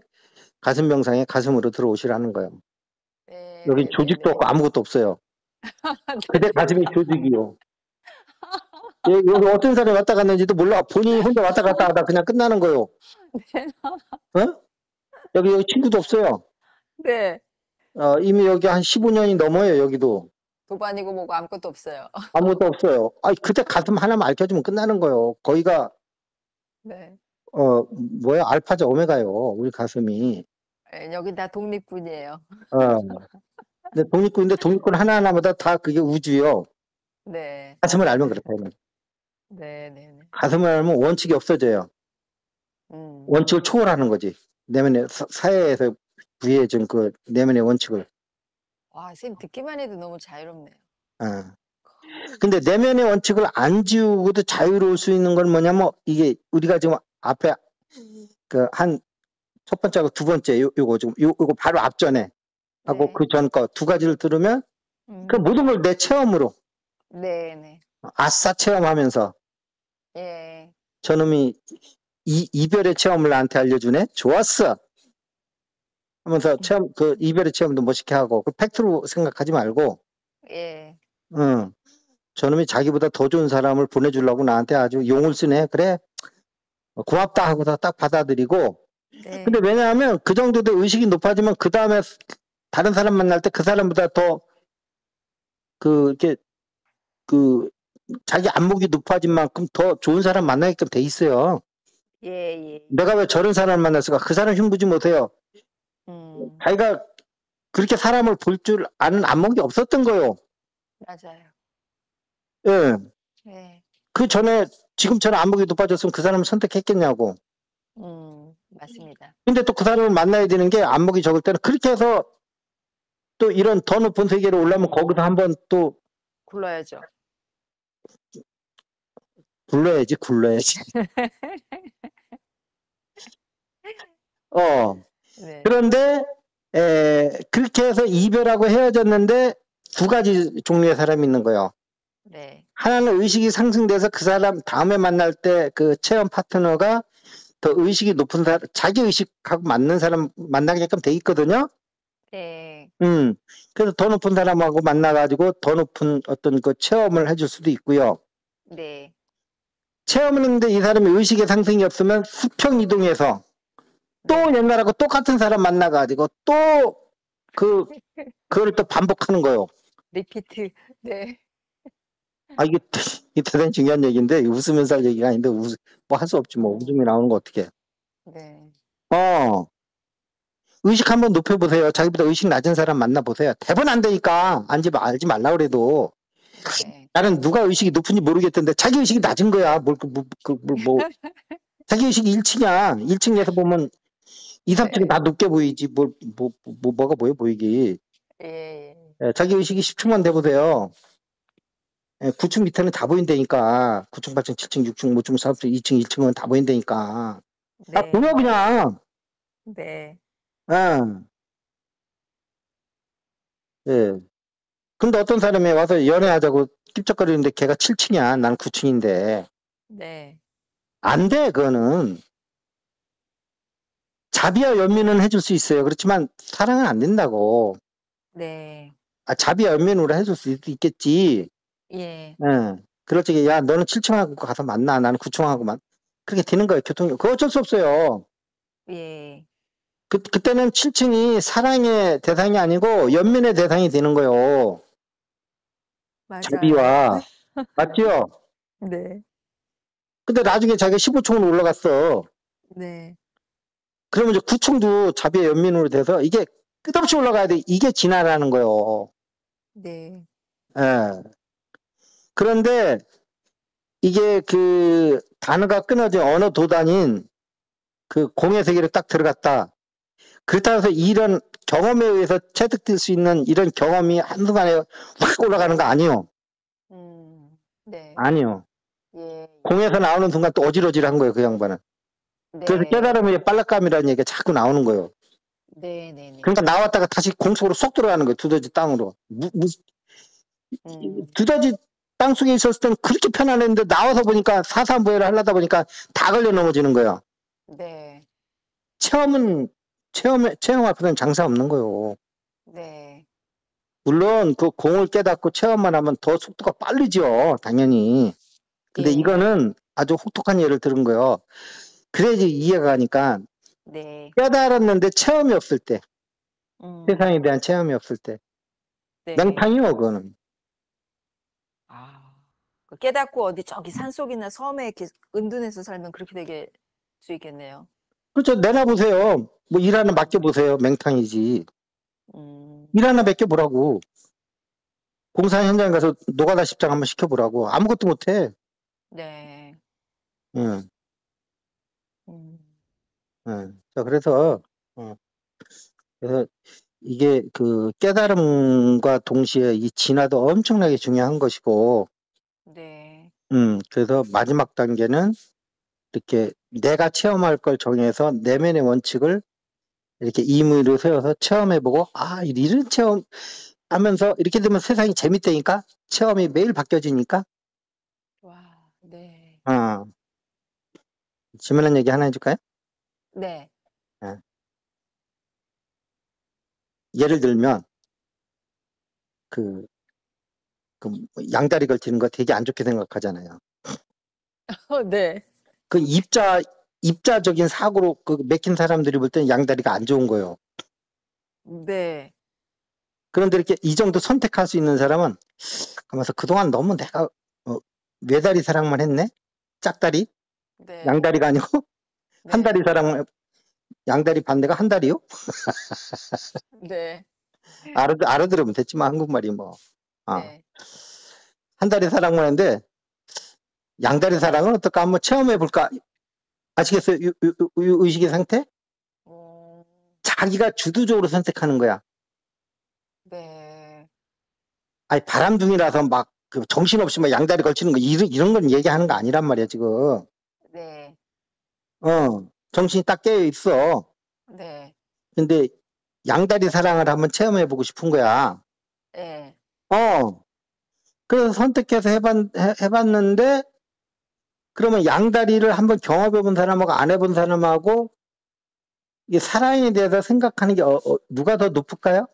[SPEAKER 1] 가슴 명상에 가슴으로 들어오시라는 거예요.
[SPEAKER 2] 네.
[SPEAKER 1] 여기 조직도 없고 아무것도 없어요. 그대 가슴이 조직이요. 여기 어떤 사람이 왔다 갔는지도 몰라. 본인이 혼자 왔다 갔다 하다 그냥 끝나는 거요. 어? 여기 친구도 없어요.
[SPEAKER 2] 네.
[SPEAKER 1] 이미 여기 한 15년이 넘어요, 여기도.
[SPEAKER 2] 도반이고 뭐고 아무것도 없어요.
[SPEAKER 1] 아무것도 없어요. 그때 가슴 하나만 알켜주면 끝나는 거요. 거기가,
[SPEAKER 2] 네.
[SPEAKER 1] 알파죠, 오메가요, 우리 가슴이.
[SPEAKER 2] 예, 여긴 다 독립군이에요.
[SPEAKER 1] 근데 독립군 하나하나마다 다 그게 우주요.
[SPEAKER 2] 네.
[SPEAKER 1] 가슴을 알면 그렇다, 이는.
[SPEAKER 2] 네.
[SPEAKER 1] 가슴을 알면 원칙이 없어져요. 원칙을 초월하는 거지. 내면의 사회에서 부여해준 그 내면의 원칙을.
[SPEAKER 2] 와, 선생님 듣기만 해도 너무 자유롭네요.
[SPEAKER 1] 근데 내면의 원칙을 안 지우고도 자유로울 수 있는 건 뭐냐면 이게 우리가 지금 앞에 그 한 첫 번째하고 두 번째 요거 지금 요거 바로 앞전에 하고
[SPEAKER 2] 네.
[SPEAKER 1] 그 전 거 두 가지를 들으면 그 모든 걸 내 체험으로
[SPEAKER 2] 네.
[SPEAKER 1] 아싸 체험하면서
[SPEAKER 2] 예.
[SPEAKER 1] 저놈이 이별의 체험을 나한테 알려주네. 좋았어. 하면서 그 이별의 체험도 멋있게 하고 그 팩트로 생각하지 말고
[SPEAKER 2] 예.
[SPEAKER 1] 저놈이 자기보다 더 좋은 사람을 보내주려고 나한테 아주 용을 쓰네. 그래 고맙다 하고서 딱 받아들이고.
[SPEAKER 2] 네.
[SPEAKER 1] 근데 왜냐하면 그 정도도 의식이 높아지면 그 다음에 다른 사람 만날 때 그 사람보다 더 이렇게 자기 안목이 높아진 만큼 더 좋은 사람 만나게끔 돼 있어요.
[SPEAKER 2] 예.
[SPEAKER 1] 내가 왜 저런 사람을 만났을까? 그 사람 흉보지 못해요. 자기가 그렇게 사람을 볼 줄 아는 안목이 없었던 거요.
[SPEAKER 2] 맞아요.
[SPEAKER 1] 예.
[SPEAKER 2] 네.
[SPEAKER 1] 그 전에 지금처럼 안목이 높아졌으면 그 사람을 선택했겠냐고.
[SPEAKER 2] 맞습니다.
[SPEAKER 1] 근데 또 그 사람을 만나야 되는 게 안목이 적을 때는 그렇게 해서 또 이런 더 높은 세계로 올라오면 거기서 한번 또
[SPEAKER 2] 굴러야죠.
[SPEAKER 1] 굴러야지.
[SPEAKER 2] 네.
[SPEAKER 1] 그런데 그렇게 해서 이별하고 헤어졌는데 두 가지 종류의 사람이 있는 거예요.
[SPEAKER 2] 네.
[SPEAKER 1] 하나는 의식이 상승돼서 그 사람 다음에 만날 때 그 체험 파트너가 더 의식이 높은 사람, 자기 의식하고 맞는 사람 만나게끔 돼 있거든요.
[SPEAKER 2] 네.
[SPEAKER 1] 그래서 더 높은 사람하고 만나가지고 더 높은 어떤 그 체험을 해줄 수도 있고요.
[SPEAKER 2] 네.
[SPEAKER 1] 체험을 했는데 이 사람이 의식의 상승이 없으면 수평 이동해서 또
[SPEAKER 2] 네.
[SPEAKER 1] 옛날하고 똑같은 사람 만나가지고 또 그걸 또 반복하는 거예요.
[SPEAKER 2] 리피트. 네.
[SPEAKER 1] 아, 이게 대단히 중요한 얘기인데, 웃으면서 할 얘기가 아닌데, 뭐 할 수 없지, 뭐. 웃음이 나오는 거 어떡해.
[SPEAKER 2] 네.
[SPEAKER 1] 의식 한번 높여보세요. 자기보다 의식 낮은 사람 만나보세요. 대번 안 되니까, 알지 말라 그래도.
[SPEAKER 2] 네.
[SPEAKER 1] 나는 누가 의식이 높은지 모르겠던데, 자기 의식이 낮은 거야. 자기 의식이 1층이야. 1층에서 보면 2, 3층이 다 높게 보이지. 뭐가 보이기.
[SPEAKER 2] 예.
[SPEAKER 1] 예, 자기 의식이 10층만 돼보세요. 9층 밑에는 다 보인다니까. 9층, 8층, 7층, 6층, 5층, 4층, 2층, 1층은 다 보인다니까. 보여,
[SPEAKER 2] 네.
[SPEAKER 1] 그냥.
[SPEAKER 2] 네.
[SPEAKER 1] 예. 예. 근데 어떤 사람이 와서 연애하자고 찝쩍거리는데 걔가 7층이야. 난 9층인데.
[SPEAKER 2] 네.
[SPEAKER 1] 안 돼, 그거는. 자비와 연민은 해줄 수 있어요. 그렇지만 사랑은 안 된다고.
[SPEAKER 2] 네.
[SPEAKER 1] 자비와 연민으로 해줄 수 있겠지.
[SPEAKER 2] 예.
[SPEAKER 1] 예. 그럴 적에, 야, 너는 7층하고 가서 만나. 나는 9층하고만. 그렇게 되는 거예요, 그거 어쩔 수 없어요.
[SPEAKER 2] 예.
[SPEAKER 1] 그때는 7층이 사랑의 대상이 아니고 연민의 대상이 되는 거예요.
[SPEAKER 2] 맞아요.
[SPEAKER 1] 자비와. 맞죠?
[SPEAKER 2] 네.
[SPEAKER 1] 근데 나중에 자기가 15층으로 올라갔어.
[SPEAKER 2] 네.
[SPEAKER 1] 그러면 이제 9층도 자비의 연민으로 돼서 이게 끝없이 올라가야 돼. 이게 진화라는 거예요.
[SPEAKER 2] 네.
[SPEAKER 1] 예. 그런데 이게 그 단어가 끊어진 언어 도단인 그 공의 세계로 딱 들어갔다. 그렇다고 해서 이런 경험에 의해서 체득될 수 있는 이런 경험이 한순간에 확 올라가는 거 아니요.
[SPEAKER 2] 네.
[SPEAKER 1] 아니요.
[SPEAKER 2] 예.
[SPEAKER 1] 공에서 나오는 순간 또 어질어질한 거예요, 그 양반은. 그래서
[SPEAKER 2] 네.
[SPEAKER 1] 깨달음의 빨락감이라는 얘기가 자꾸 나오는 거예요.
[SPEAKER 2] 네네네.
[SPEAKER 1] 그러니까 나왔다가 다시 공 속으로 쏙 들어가는 거예요, 두더지 땅으로. 두더지 땅 속에 있었을 때는 그렇게 편안했는데 나와서 보니까 사사무예를 하려다 보니까 다 걸려 넘어지는 거예요.
[SPEAKER 2] 네.
[SPEAKER 1] 체험 앞에서는 장사 없는 거예요.
[SPEAKER 2] 네.
[SPEAKER 1] 물론 그 공을 깨닫고 체험만 하면 더 속도가 빠르죠, 당연히. 근데
[SPEAKER 2] 예.
[SPEAKER 1] 이거는 아주 혹독한 예를 들은 거예요. 그래야지 이해가 가니까
[SPEAKER 2] 네.
[SPEAKER 1] 깨달았는데 체험이 없을 때, 세상에 대한 체험이 없을 때.
[SPEAKER 2] 네.
[SPEAKER 1] 맹탕이요, 그거는.
[SPEAKER 2] 깨닫고 어디 저기 산속이나 섬에 이렇게 은둔해서 살면 그렇게 되게 수 있겠네요.
[SPEAKER 1] 그렇죠. 내놔보세요. 뭐 일 하나 맡겨보세요. 맹탕이지. 일 하나 맡겨보라고. 공사 현장 가서 노가다 십장 한번 시켜보라고. 아무것도 못해.
[SPEAKER 2] 네.
[SPEAKER 1] 응. 응. 자, 그래서 이게 그 깨달음과 동시에 이 진화도 엄청나게 중요한 것이고,
[SPEAKER 2] 네.
[SPEAKER 1] 그래서 마지막 단계는 이렇게 내가 체험할 걸 정해서 내면의 원칙을 이렇게 임의로 세워서 체험해보고, 이런 체험 하면서 이렇게 되면 세상이 재밌다니까? 체험이 매일 바뀌어지니까?
[SPEAKER 2] 와, 네.
[SPEAKER 1] 질문한 얘기 하나 해줄까요?
[SPEAKER 2] 네.
[SPEAKER 1] 예를 들면, 양다리 걸치는 거 되게 안 좋게 생각하잖아요.
[SPEAKER 2] 네.
[SPEAKER 1] 그 입자적인 사고로 맥힌 사람들이 볼 때는 양다리가 안 좋은 거예요.
[SPEAKER 2] 네.
[SPEAKER 1] 그런데 이렇게 이 정도 선택할 수 있는 사람은 가면서 그동안 너무 내가 외다리 사랑만 했네? 짝다리?
[SPEAKER 2] 네.
[SPEAKER 1] 양다리가 아니고
[SPEAKER 2] 네.
[SPEAKER 1] 한 다리 사랑, 양다리 반대가 한 다리요?
[SPEAKER 2] 네.
[SPEAKER 1] 알아들으면 됐지만 한국말이 뭐.
[SPEAKER 2] 네.
[SPEAKER 1] 한 다리 사랑만 했는데 양다리 사랑은 어떨까 한번 체험해 볼까? 아시겠어요? 의식의 상태? 자기가 주도적으로 선택하는 거야.
[SPEAKER 2] 네.
[SPEAKER 1] 아니 바람둥이라서 막 정신없이 막 양다리 걸치는 거 이런 건 얘기하는 거 아니란 말이야 지금.
[SPEAKER 2] 네.
[SPEAKER 1] 정신이 딱 깨어 있어.
[SPEAKER 2] 네.
[SPEAKER 1] 근데 양다리 사랑을 한번 체험해 보고 싶은 거야.
[SPEAKER 2] 네.
[SPEAKER 1] 그래서 선택해서 해봤는데 그러면 양다리를 한번 경험해 본 사람하고 안 해본 사람하고 이게 사랑에 대해서 생각하는 게 누가 더 높을까요?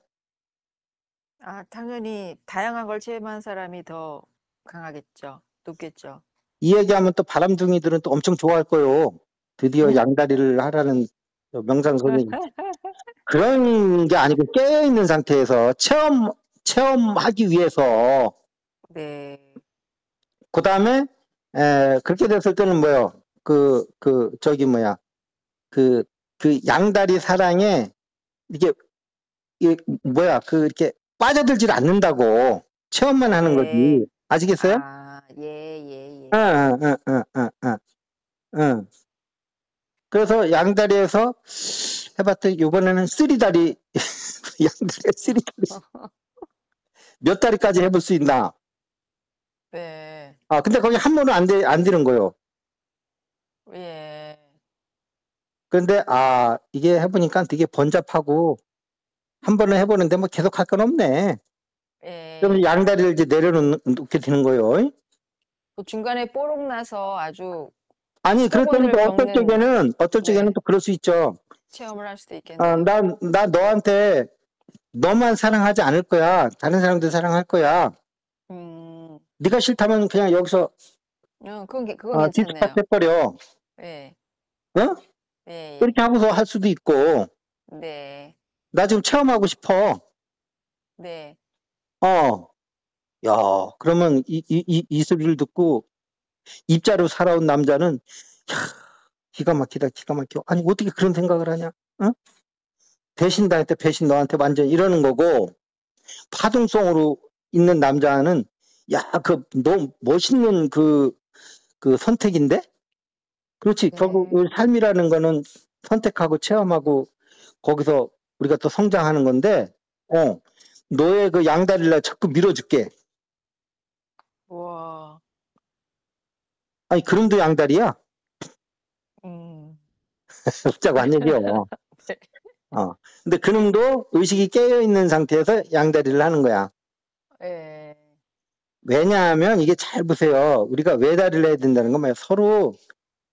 [SPEAKER 2] 당연히 다양한 걸 체험한 사람이 더 강하겠죠. 높겠죠.
[SPEAKER 1] 이 얘기하면 또 바람둥이들은 또 엄청 좋아할 거요. 드디어 양다리를 하라는 명상 선생님. 그런 게 아니고 깨어있는 상태에서 체험하기 위해서.
[SPEAKER 2] 네.
[SPEAKER 1] 그 다음에, 그렇게 됐을 때는 뭐요? 그 양다리 사랑에, 이게 이렇게 빠져들질 않는다고. 체험만 하는 거지.
[SPEAKER 2] 네.
[SPEAKER 1] 아시겠어요?
[SPEAKER 2] 아, 예.
[SPEAKER 1] 응. 그래서 양다리에서 해봤더니 이번에는 쓰리다리, 양다리에 쓰리다리. 몇 다리까지 해볼 수 있나?
[SPEAKER 2] 네.
[SPEAKER 1] 근데 거기 한 번은 안 되는 거요.
[SPEAKER 2] 예.
[SPEAKER 1] 그런데, 이게 해보니까 되게 번잡하고, 한 번은 해보는데 뭐 계속 할 건 없네. 그럼
[SPEAKER 2] 예.
[SPEAKER 1] 양다리를 이제 내려놓게 되는 거요.
[SPEAKER 2] 또 중간에 뽀록 나서 아주
[SPEAKER 1] 아니, 그랬더니 또
[SPEAKER 2] 피로곤을 겪는
[SPEAKER 1] 어떨 적에는 또 그럴 수 있죠.
[SPEAKER 2] 체험을 할 수도 있겠네요.
[SPEAKER 1] 나 너한테 너만 사랑하지 않을 거야. 다른 사람들 사랑할 거야. 네가 싫다면 그냥 여기서
[SPEAKER 2] 그건
[SPEAKER 1] 디스파트
[SPEAKER 2] 괜찮네요.
[SPEAKER 1] 해버려.
[SPEAKER 2] 예.
[SPEAKER 1] 어?
[SPEAKER 2] 예.
[SPEAKER 1] 이렇게 하고서 할 수도 있고.
[SPEAKER 2] 네.
[SPEAKER 1] 나 지금 체험하고 싶어.
[SPEAKER 2] 네.
[SPEAKER 1] 야, 그러면 이 소리를 듣고 입자로 살아온 남자는 야, 기가 막히다. 아니 어떻게 그런 생각을 하냐? 어? 배신당했대. 배신 너한테 완전 이러는 거고, 파동성으로 있는 남자는 야, 너무 멋있는 그 선택인데? 그렇지. 결국
[SPEAKER 2] 네.
[SPEAKER 1] 삶이라는 거는 선택하고 체험하고 거기서 우리가 또 성장하는 건데, 너의 그 양다리를 자꾸 밀어줄게.
[SPEAKER 2] 우와.
[SPEAKER 1] 아니, 그럼도 양다리야? 웃자고 한 얘기요.
[SPEAKER 2] 네.
[SPEAKER 1] 근데 그놈도 의식이 깨어있는 상태에서 양다리를 하는 거야.
[SPEAKER 2] 예.
[SPEAKER 1] 왜냐하면 이게 잘 보세요. 우리가 왜 다리를 해야 된다는 건 뭐야? 서로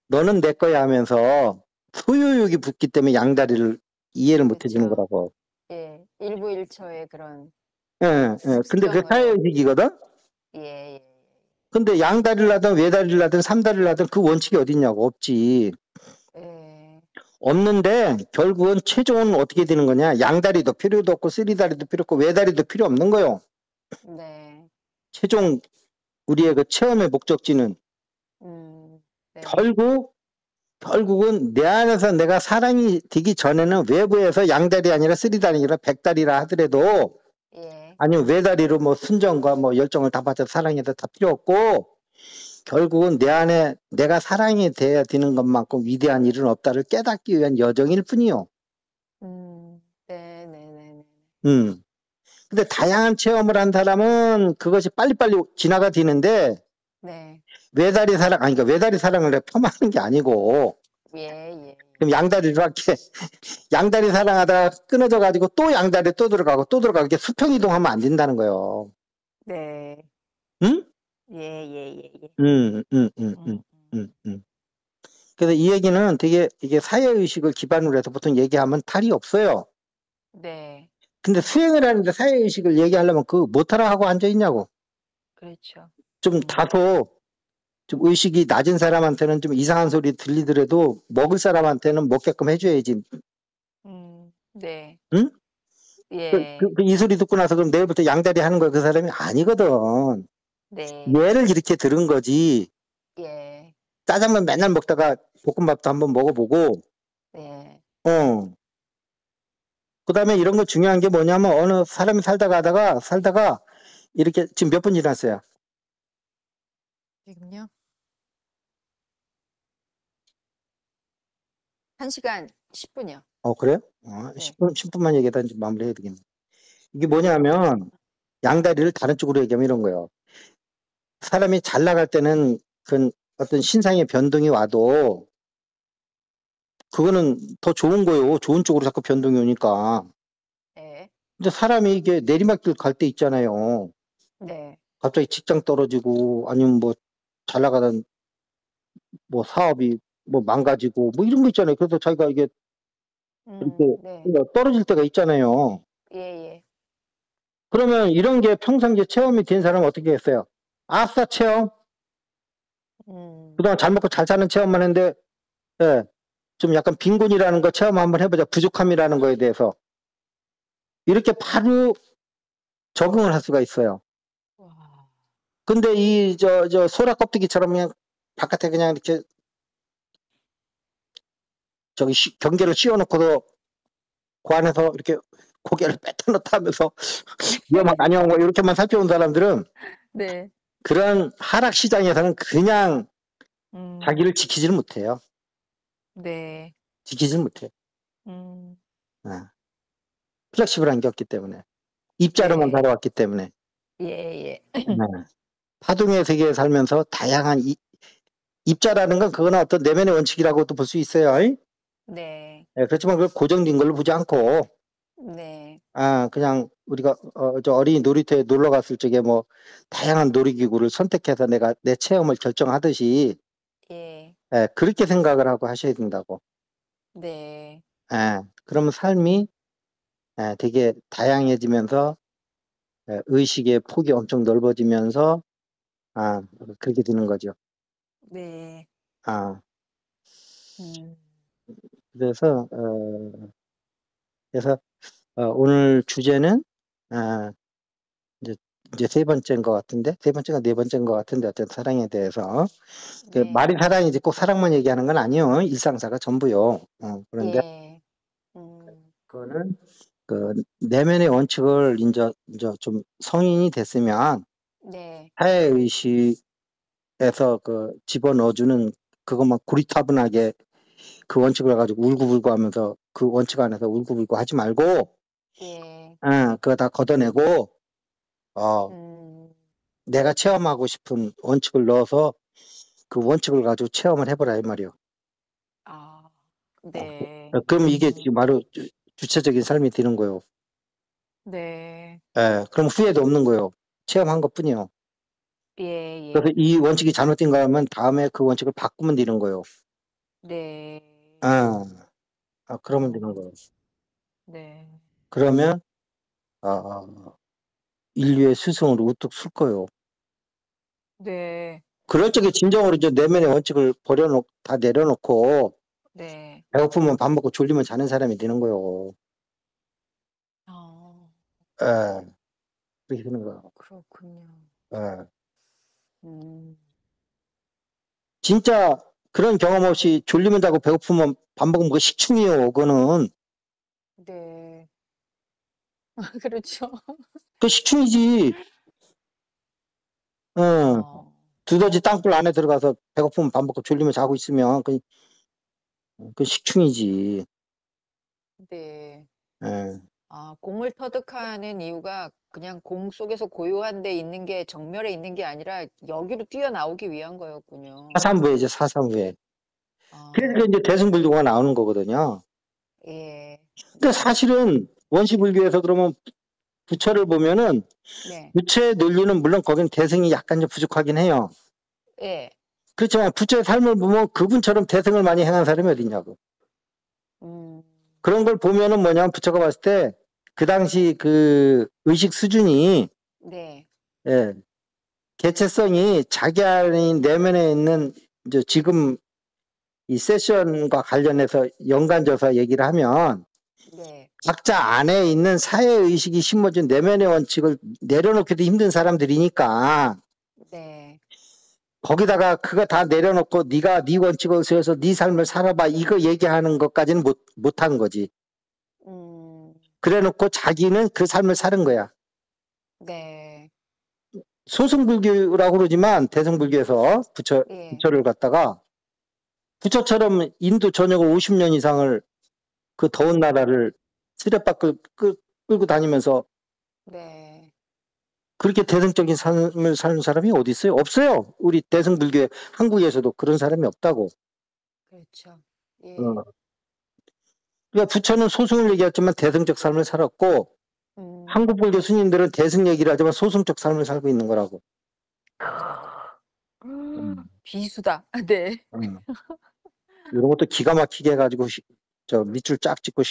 [SPEAKER 1] 너는 내 거야 하면서 소유욕이 붙기 때문에 양다리를 이해를 못 해주는
[SPEAKER 2] 그렇죠.
[SPEAKER 1] 거라고.
[SPEAKER 2] 예. 일부일초의 그런
[SPEAKER 1] 예. 근데 그게
[SPEAKER 2] 습성으로.
[SPEAKER 1] 사회의식이거든?
[SPEAKER 2] 예.
[SPEAKER 1] 근데 양다리를 하든 외다리를 하든 삼다리를 하든 그 원칙이 어딨냐고. 없지.
[SPEAKER 2] 예.
[SPEAKER 1] 없는데 결국은 최종은 어떻게 되는 거냐? 양다리도 필요도 없고 쓰리다리도 필요 없고 외다리도 필요 없는 거요.
[SPEAKER 2] 네.
[SPEAKER 1] 최종 우리의 그 체험의 목적지는
[SPEAKER 2] 네.
[SPEAKER 1] 결국은 내 안에서 내가 사랑이 되기 전에는 외부에서 양다리 아니라 쓰리다리 아니라 백다리라 하더라도,
[SPEAKER 2] 예.
[SPEAKER 1] 아니면 외다리로 뭐 순정과 뭐 열정을 다 바쳐 사랑해도 다 필요 없고, 결국은 내 안에 내가 사랑이 돼야 되는 것만큼 위대한 일은 없다를 깨닫기 위한 여정일 뿐이요.
[SPEAKER 2] 네네네.
[SPEAKER 1] 근데 다양한 체험을 한 사람은 그것이 빨리빨리 진화가 되는데,
[SPEAKER 2] 네.
[SPEAKER 1] 외다리 사랑을 내가 폄하하는 게 아니고,
[SPEAKER 2] 예.
[SPEAKER 1] 그럼 양다리로 할게. 양다리 사랑하다가 끊어져가지고 또 양다리 또 들어가고 이렇게 수평 이동하면 안 된다는 거예요.
[SPEAKER 2] 네.
[SPEAKER 1] 응?
[SPEAKER 2] 예.
[SPEAKER 1] 그래서 이 얘기는 되게 이게 사회의식을 기반으로 해서 보통 얘기하면 탈이 없어요.
[SPEAKER 2] 네.
[SPEAKER 1] 근데 수행을 하는데 사회의식을 얘기하려면 못하라 하고 앉아있냐고.
[SPEAKER 2] 그렇죠.
[SPEAKER 1] 좀 다소 좀 의식이 낮은 사람한테는 좀 이상한 소리 들리더라도 먹을 사람한테는 먹게끔 해줘야지.
[SPEAKER 2] 네.
[SPEAKER 1] 응?
[SPEAKER 2] 예.
[SPEAKER 1] 이 소리 듣고 나서 그럼 내일부터 양다리 하는 거야 그 사람이 아니거든.
[SPEAKER 2] 네.
[SPEAKER 1] 얘를 이렇게 들은 거지.
[SPEAKER 2] 예.
[SPEAKER 1] 짜장면 맨날 먹다가 볶음밥도 한번 먹어보고,
[SPEAKER 2] 네.
[SPEAKER 1] 그 다음에 이런 거 중요한 게 뭐냐면, 어느 사람이 살다가, 이렇게, 지금 몇 분 지났어요?
[SPEAKER 2] 지금요? 1시간 10분이요.
[SPEAKER 1] 그래요?
[SPEAKER 2] 네.
[SPEAKER 1] 10분만 얘기하다 이제 마무리해야 되겠네. 이게 뭐냐면, 양다리를 다른 쪽으로 얘기하면 이런 거예요. 사람이 잘 나갈 때는, 어떤 신상의 변동이 와도, 그거는 더 좋은 거예요. 좋은 쪽으로 자꾸 변동이 오니까.
[SPEAKER 2] 네.
[SPEAKER 1] 근데 사람이 이게 내리막길 갈 때 있잖아요.
[SPEAKER 2] 네.
[SPEAKER 1] 갑자기 직장 떨어지고, 아니면 뭐, 잘 나가던, 뭐, 사업이, 뭐, 망가지고, 뭐, 이런 거 있잖아요. 그래서 자기가 이게, 이렇게,
[SPEAKER 2] 네.
[SPEAKER 1] 떨어질 때가 있잖아요.
[SPEAKER 2] 예.
[SPEAKER 1] 그러면 이런 게 평상시에 체험이 된 사람은 어떻게 했어요? 아싸, 체험. 그동안 잘 먹고 잘 사는 체험만 했는데, 예, 좀 약간 빈곤이라는 거 체험 한번 해보자. 부족함이라는 거에 대해서. 이렇게 바로 적응을 할 수가 있어요.
[SPEAKER 2] 와.
[SPEAKER 1] 근데 소라 껍데기처럼 그냥 바깥에 그냥 이렇게 경계를 씌워놓고도 그 안에서 이렇게 고개를 빼뜨놓다 하면서 위험한 거 아니야, 뭐 이렇게만 살펴온 사람들은
[SPEAKER 2] 네.
[SPEAKER 1] 그런 하락 시장에서는 그냥 자기를 지키지를 못해요.
[SPEAKER 2] 네.
[SPEAKER 1] 지키지를 못해요.
[SPEAKER 2] 음.
[SPEAKER 1] 플렉시블한 게 없기 때문에. 입자로만
[SPEAKER 2] 네.
[SPEAKER 1] 살아왔기 때문에.
[SPEAKER 2] 예.
[SPEAKER 1] 파동의 세계에 살면서 다양한 입자라는 건 그거는 어떤 내면의 원칙이라고도 볼 수 있어요.
[SPEAKER 2] 네.
[SPEAKER 1] 그렇지만 그걸 고정된 걸로 보지 않고,
[SPEAKER 2] 네.
[SPEAKER 1] 그냥 우리가 저 어린이 놀이터에 놀러 갔을 적에 뭐 다양한 놀이기구를 선택해서 내가 내 체험을 결정하듯이,
[SPEAKER 2] 예.
[SPEAKER 1] 그렇게 생각을 하고 하셔야 된다고.
[SPEAKER 2] 네.
[SPEAKER 1] 그러면 삶이 되게 다양해지면서 의식의 폭이 엄청 넓어지면서 그렇게 되는 거죠.
[SPEAKER 2] 네. 음.
[SPEAKER 1] 그래서 오늘 주제는 이제 세 번째인 것 같은데, 세 번째가 네 번째인 것 같은데, 어떤 사랑에 대해서.
[SPEAKER 2] 네.
[SPEAKER 1] 말이 사랑이지 꼭 사랑만 얘기하는 건 아니요. 일상사가 전부요. 그런데
[SPEAKER 2] 예.
[SPEAKER 1] 그거는 그 내면의 원칙을 이제 좀 성인이 됐으면
[SPEAKER 2] 네.
[SPEAKER 1] 사회의식에서 그 집어넣어주는 그것만 고리타분하게 그 원칙을 가지고 울고불고 하면서 그 원칙 안에서 울고불고 하지 말고,
[SPEAKER 2] 예.
[SPEAKER 1] 그거 다 걷어내고, 내가 체험하고 싶은 원칙을 넣어서 그 원칙을 가지고 체험을 해보라, 이 말이요.
[SPEAKER 2] 네.
[SPEAKER 1] 그럼 이게 지금 바로 주체적인 삶이 되는 거예요.
[SPEAKER 2] 네.
[SPEAKER 1] 그럼 후회도 없는 거예요. 체험한 것 뿐이요.
[SPEAKER 2] 예.
[SPEAKER 1] 그래서 이 원칙이 잘못된 거라면 다음에 그 원칙을 바꾸면 되는 거예요.
[SPEAKER 2] 네.
[SPEAKER 1] 그러면 되는 거예요.
[SPEAKER 2] 네.
[SPEAKER 1] 그러면, 인류의 스승으로 우뚝 설 거예요.
[SPEAKER 2] 네.
[SPEAKER 1] 그럴 적에 진정으로 이제 내면의 원칙을 다 내려놓고,
[SPEAKER 2] 네.
[SPEAKER 1] 배고프면 밥 먹고 졸리면 자는 사람이 되는 거예요. 그렇게 되는 거예요.
[SPEAKER 2] 그렇군요. 음.
[SPEAKER 1] 진짜 그런 경험 없이 졸리면 자고 배고프면 밥 먹으면 그거 식충이에요. 그거는.
[SPEAKER 2] 네. 그렇죠.
[SPEAKER 1] 그 식충이지. 두더지 땅굴 안에 들어가서 배고프면 밥 먹고 졸리면 자고 있으면 그 식충이지.
[SPEAKER 2] 네.
[SPEAKER 1] 예.
[SPEAKER 2] 공을 터득하는 이유가 그냥 공 속에서 고요한 데 있는 게 정멸에 있는 게 아니라 여기로 뛰어나오기 위한 거였군요.
[SPEAKER 1] 사삼부에죠, 사삼부에. 그래서
[SPEAKER 2] 아.
[SPEAKER 1] 이제 대승불교가 나오는 거거든요.
[SPEAKER 2] 예.
[SPEAKER 1] 근데 사실은 원시불교에서 그러면 부처를 보면은
[SPEAKER 2] 네.
[SPEAKER 1] 부처의 논리는 물론 거기는 대승이 약간 좀 부족하긴 해요.
[SPEAKER 2] 예.
[SPEAKER 1] 그렇지만 부처의 삶을 보면 그분처럼 대승을 많이 행한 사람이 어딨냐고. 그런 걸 보면은 뭐냐면 부처가 봤을 때 그 당시 그 의식 수준이,
[SPEAKER 2] 네.
[SPEAKER 1] 개체성이 자기 안에 내면에 있는 이제 지금 이 세션과 관련해서 연관져서 얘기를 하면
[SPEAKER 2] 네.
[SPEAKER 1] 각자 안에 있는 사회의식이 심어준 내면의 원칙을 내려놓기도 힘든 사람들이니까
[SPEAKER 2] 네.
[SPEAKER 1] 거기다가 그거 다 내려놓고 네가 네 원칙을 세워서 네 삶을 살아봐 이거 얘기하는 것까지는 못한 거지. 그래놓고 자기는 그 삶을 사는 거야.
[SPEAKER 2] 네.
[SPEAKER 1] 소승불교라고 그러지만 대승불교에서
[SPEAKER 2] 예.
[SPEAKER 1] 부처를 갖다가 부처처럼 인도 전역을 50년 이상을 그 더운 나라를 스레바끌 끌고 다니면서
[SPEAKER 2] 네.
[SPEAKER 1] 그렇게 대승적인 삶을 사는 사람이 어디 있어요? 없어요. 우리 대승불교 한국에서도 그런 사람이 없다고.
[SPEAKER 2] 그렇죠. 예.
[SPEAKER 1] 그러니까 부처는 소승을 얘기했지만 대승적 삶을 살았고 한국불교 스님들은 대승 얘기를 하지만 소승적 삶을 살고 있는 거라고.
[SPEAKER 2] 비수다. 네.
[SPEAKER 1] 이런 것도 기가 막히게 해가지고 저 밑줄 쫙 찍고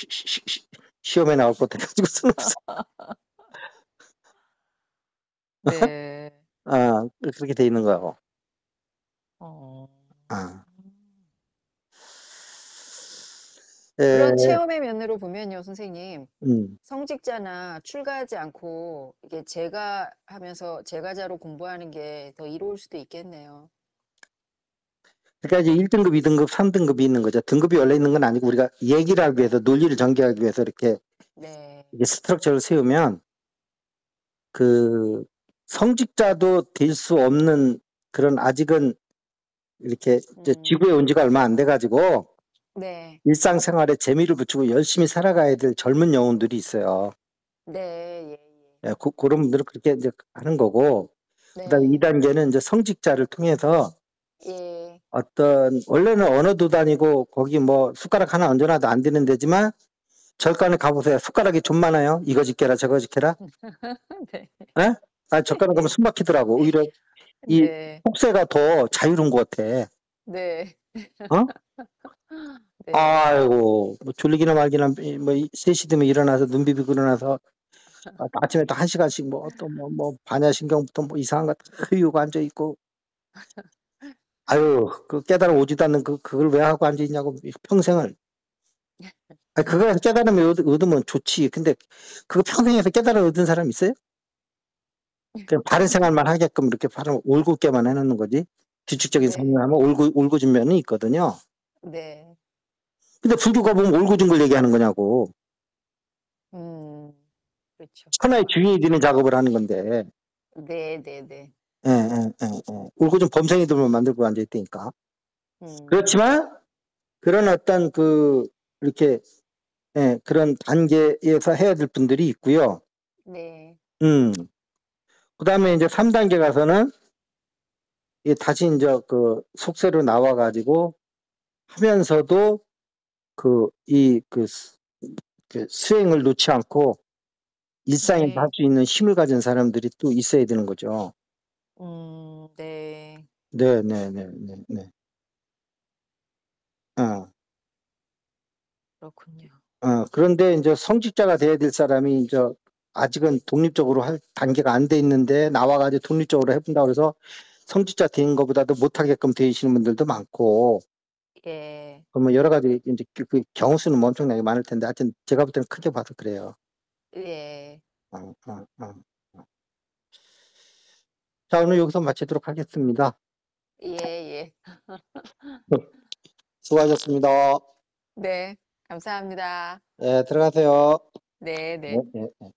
[SPEAKER 1] 시험에 나올 것 해가지고서는 없어.
[SPEAKER 2] 네.
[SPEAKER 1] 그렇게 돼 있는 거고. 아.
[SPEAKER 2] 그런
[SPEAKER 1] 에,
[SPEAKER 2] 체험의 면으로 보면요, 선생님.
[SPEAKER 1] 음.
[SPEAKER 2] 성직자나 출가하지 않고 이게 제가 하면서 제가자로 공부하는 게 더 이로울 수도 있겠네요.
[SPEAKER 1] 그러니까 이제 1등급, 2등급, 3등급이 있는 거죠. 등급이 원래 있는 건 아니고 우리가 얘기를 하기 위해서 논리를 전개하기 위해서 이렇게
[SPEAKER 2] 네.
[SPEAKER 1] 이게 스트럭처를 세우면 그 성직자도 될 수 없는 그런 아직은 이렇게 이제 지구에 온 지가 얼마 안 돼 가지고
[SPEAKER 2] 네.
[SPEAKER 1] 일상생활에 재미를 붙이고 열심히 살아가야 될 젊은 영혼들이 있어요.
[SPEAKER 2] 네. 예, 예.
[SPEAKER 1] 예, 그런 분들은 그렇게 이제 하는 거고, 그다음에
[SPEAKER 2] 네.
[SPEAKER 1] 2단계는 이제 성직자를 통해서
[SPEAKER 2] 예.
[SPEAKER 1] 어떤 원래는 언어도 다니고 거기 뭐 숟가락 하나 얹어놔도 안 되는 데지만 절간에 가보세요. 숟가락이 좀 많아요. 이거 짓게라 저거 짓게라.
[SPEAKER 2] 네.
[SPEAKER 1] 예? 아, 절간에 가면
[SPEAKER 2] 예.
[SPEAKER 1] 숨 막히더라고. 오히려 이
[SPEAKER 2] 네.
[SPEAKER 1] 속세가 더 자유로운 것 같아.
[SPEAKER 2] 네.
[SPEAKER 1] 어?
[SPEAKER 2] 네.
[SPEAKER 1] 아이고, 뭐 졸리기나 말기나 뭐 3시 되면 일어나서 눈 비비고 일어나서 아침에 또 1시간씩 뭐 또 뭐 반야신경부터 뭐 이상한 거 흐유고 앉아 있고, 아유, 그 깨달아 오지도 않는 그걸 왜 하고 앉아 있냐고 평생을. 아, 그거 깨달음을 얻으면 좋지. 근데 그거 평생에서 깨달음 얻은 사람 있어요? 그냥 바른 생활만 하게끔 이렇게 바로 올곧게만 해놓는 거지. 규칙적인
[SPEAKER 2] 네.
[SPEAKER 1] 삶을 하면 올곧은 면이 있거든요.
[SPEAKER 2] 네.
[SPEAKER 1] 근데 불교가 보면 올곧은 걸 얘기하는 거냐고.
[SPEAKER 2] 그렇죠.
[SPEAKER 1] 천하의 주인이 되는 작업을 하는 건데.
[SPEAKER 2] 네, 네, 네.
[SPEAKER 1] 예, 예, 예, 예. 올곧은 범생이들만 만들고 앉아있다니까.
[SPEAKER 2] 음.
[SPEAKER 1] 그렇지만 그런 어떤 이렇게, 예, 그런 단계에서 해야 될 분들이 있고요.
[SPEAKER 2] 네.
[SPEAKER 1] 그 다음에 이제 3단계 가서는 다시 이제 속세로 나와가지고 하면서도 수행을 놓지 않고 일상에서 할
[SPEAKER 2] 네.
[SPEAKER 1] 수 있는 힘을 가진 사람들이 또 있어야 되는 거죠.
[SPEAKER 2] 네.
[SPEAKER 1] 네, 네, 네, 네, 네. 어,
[SPEAKER 2] 그렇군요.
[SPEAKER 1] 그런데 이제 성직자가 돼야 될 사람이 이제 아직은 독립적으로 할 단계가 안 돼 있는데 나와가지고 독립적으로 해본다 그래서 성직자 된 것보다도 못하게끔 되시는 분들도 많고,
[SPEAKER 2] 예.
[SPEAKER 1] 뭐 여러 가지 이제 그 경우 수는 뭐 엄청나게 많을 텐데 하여튼 제가 볼 때는 크게 봐서 그래요.
[SPEAKER 2] 예.
[SPEAKER 1] 어, 어, 어. 자, 오늘 여기서 마치도록 하겠습니다.
[SPEAKER 2] 예, 예.
[SPEAKER 1] 수고하셨습니다.
[SPEAKER 2] 네. 감사합니다.
[SPEAKER 1] 네, 들어가세요.
[SPEAKER 2] 네,
[SPEAKER 1] 네,
[SPEAKER 2] 네.
[SPEAKER 1] 네, 네.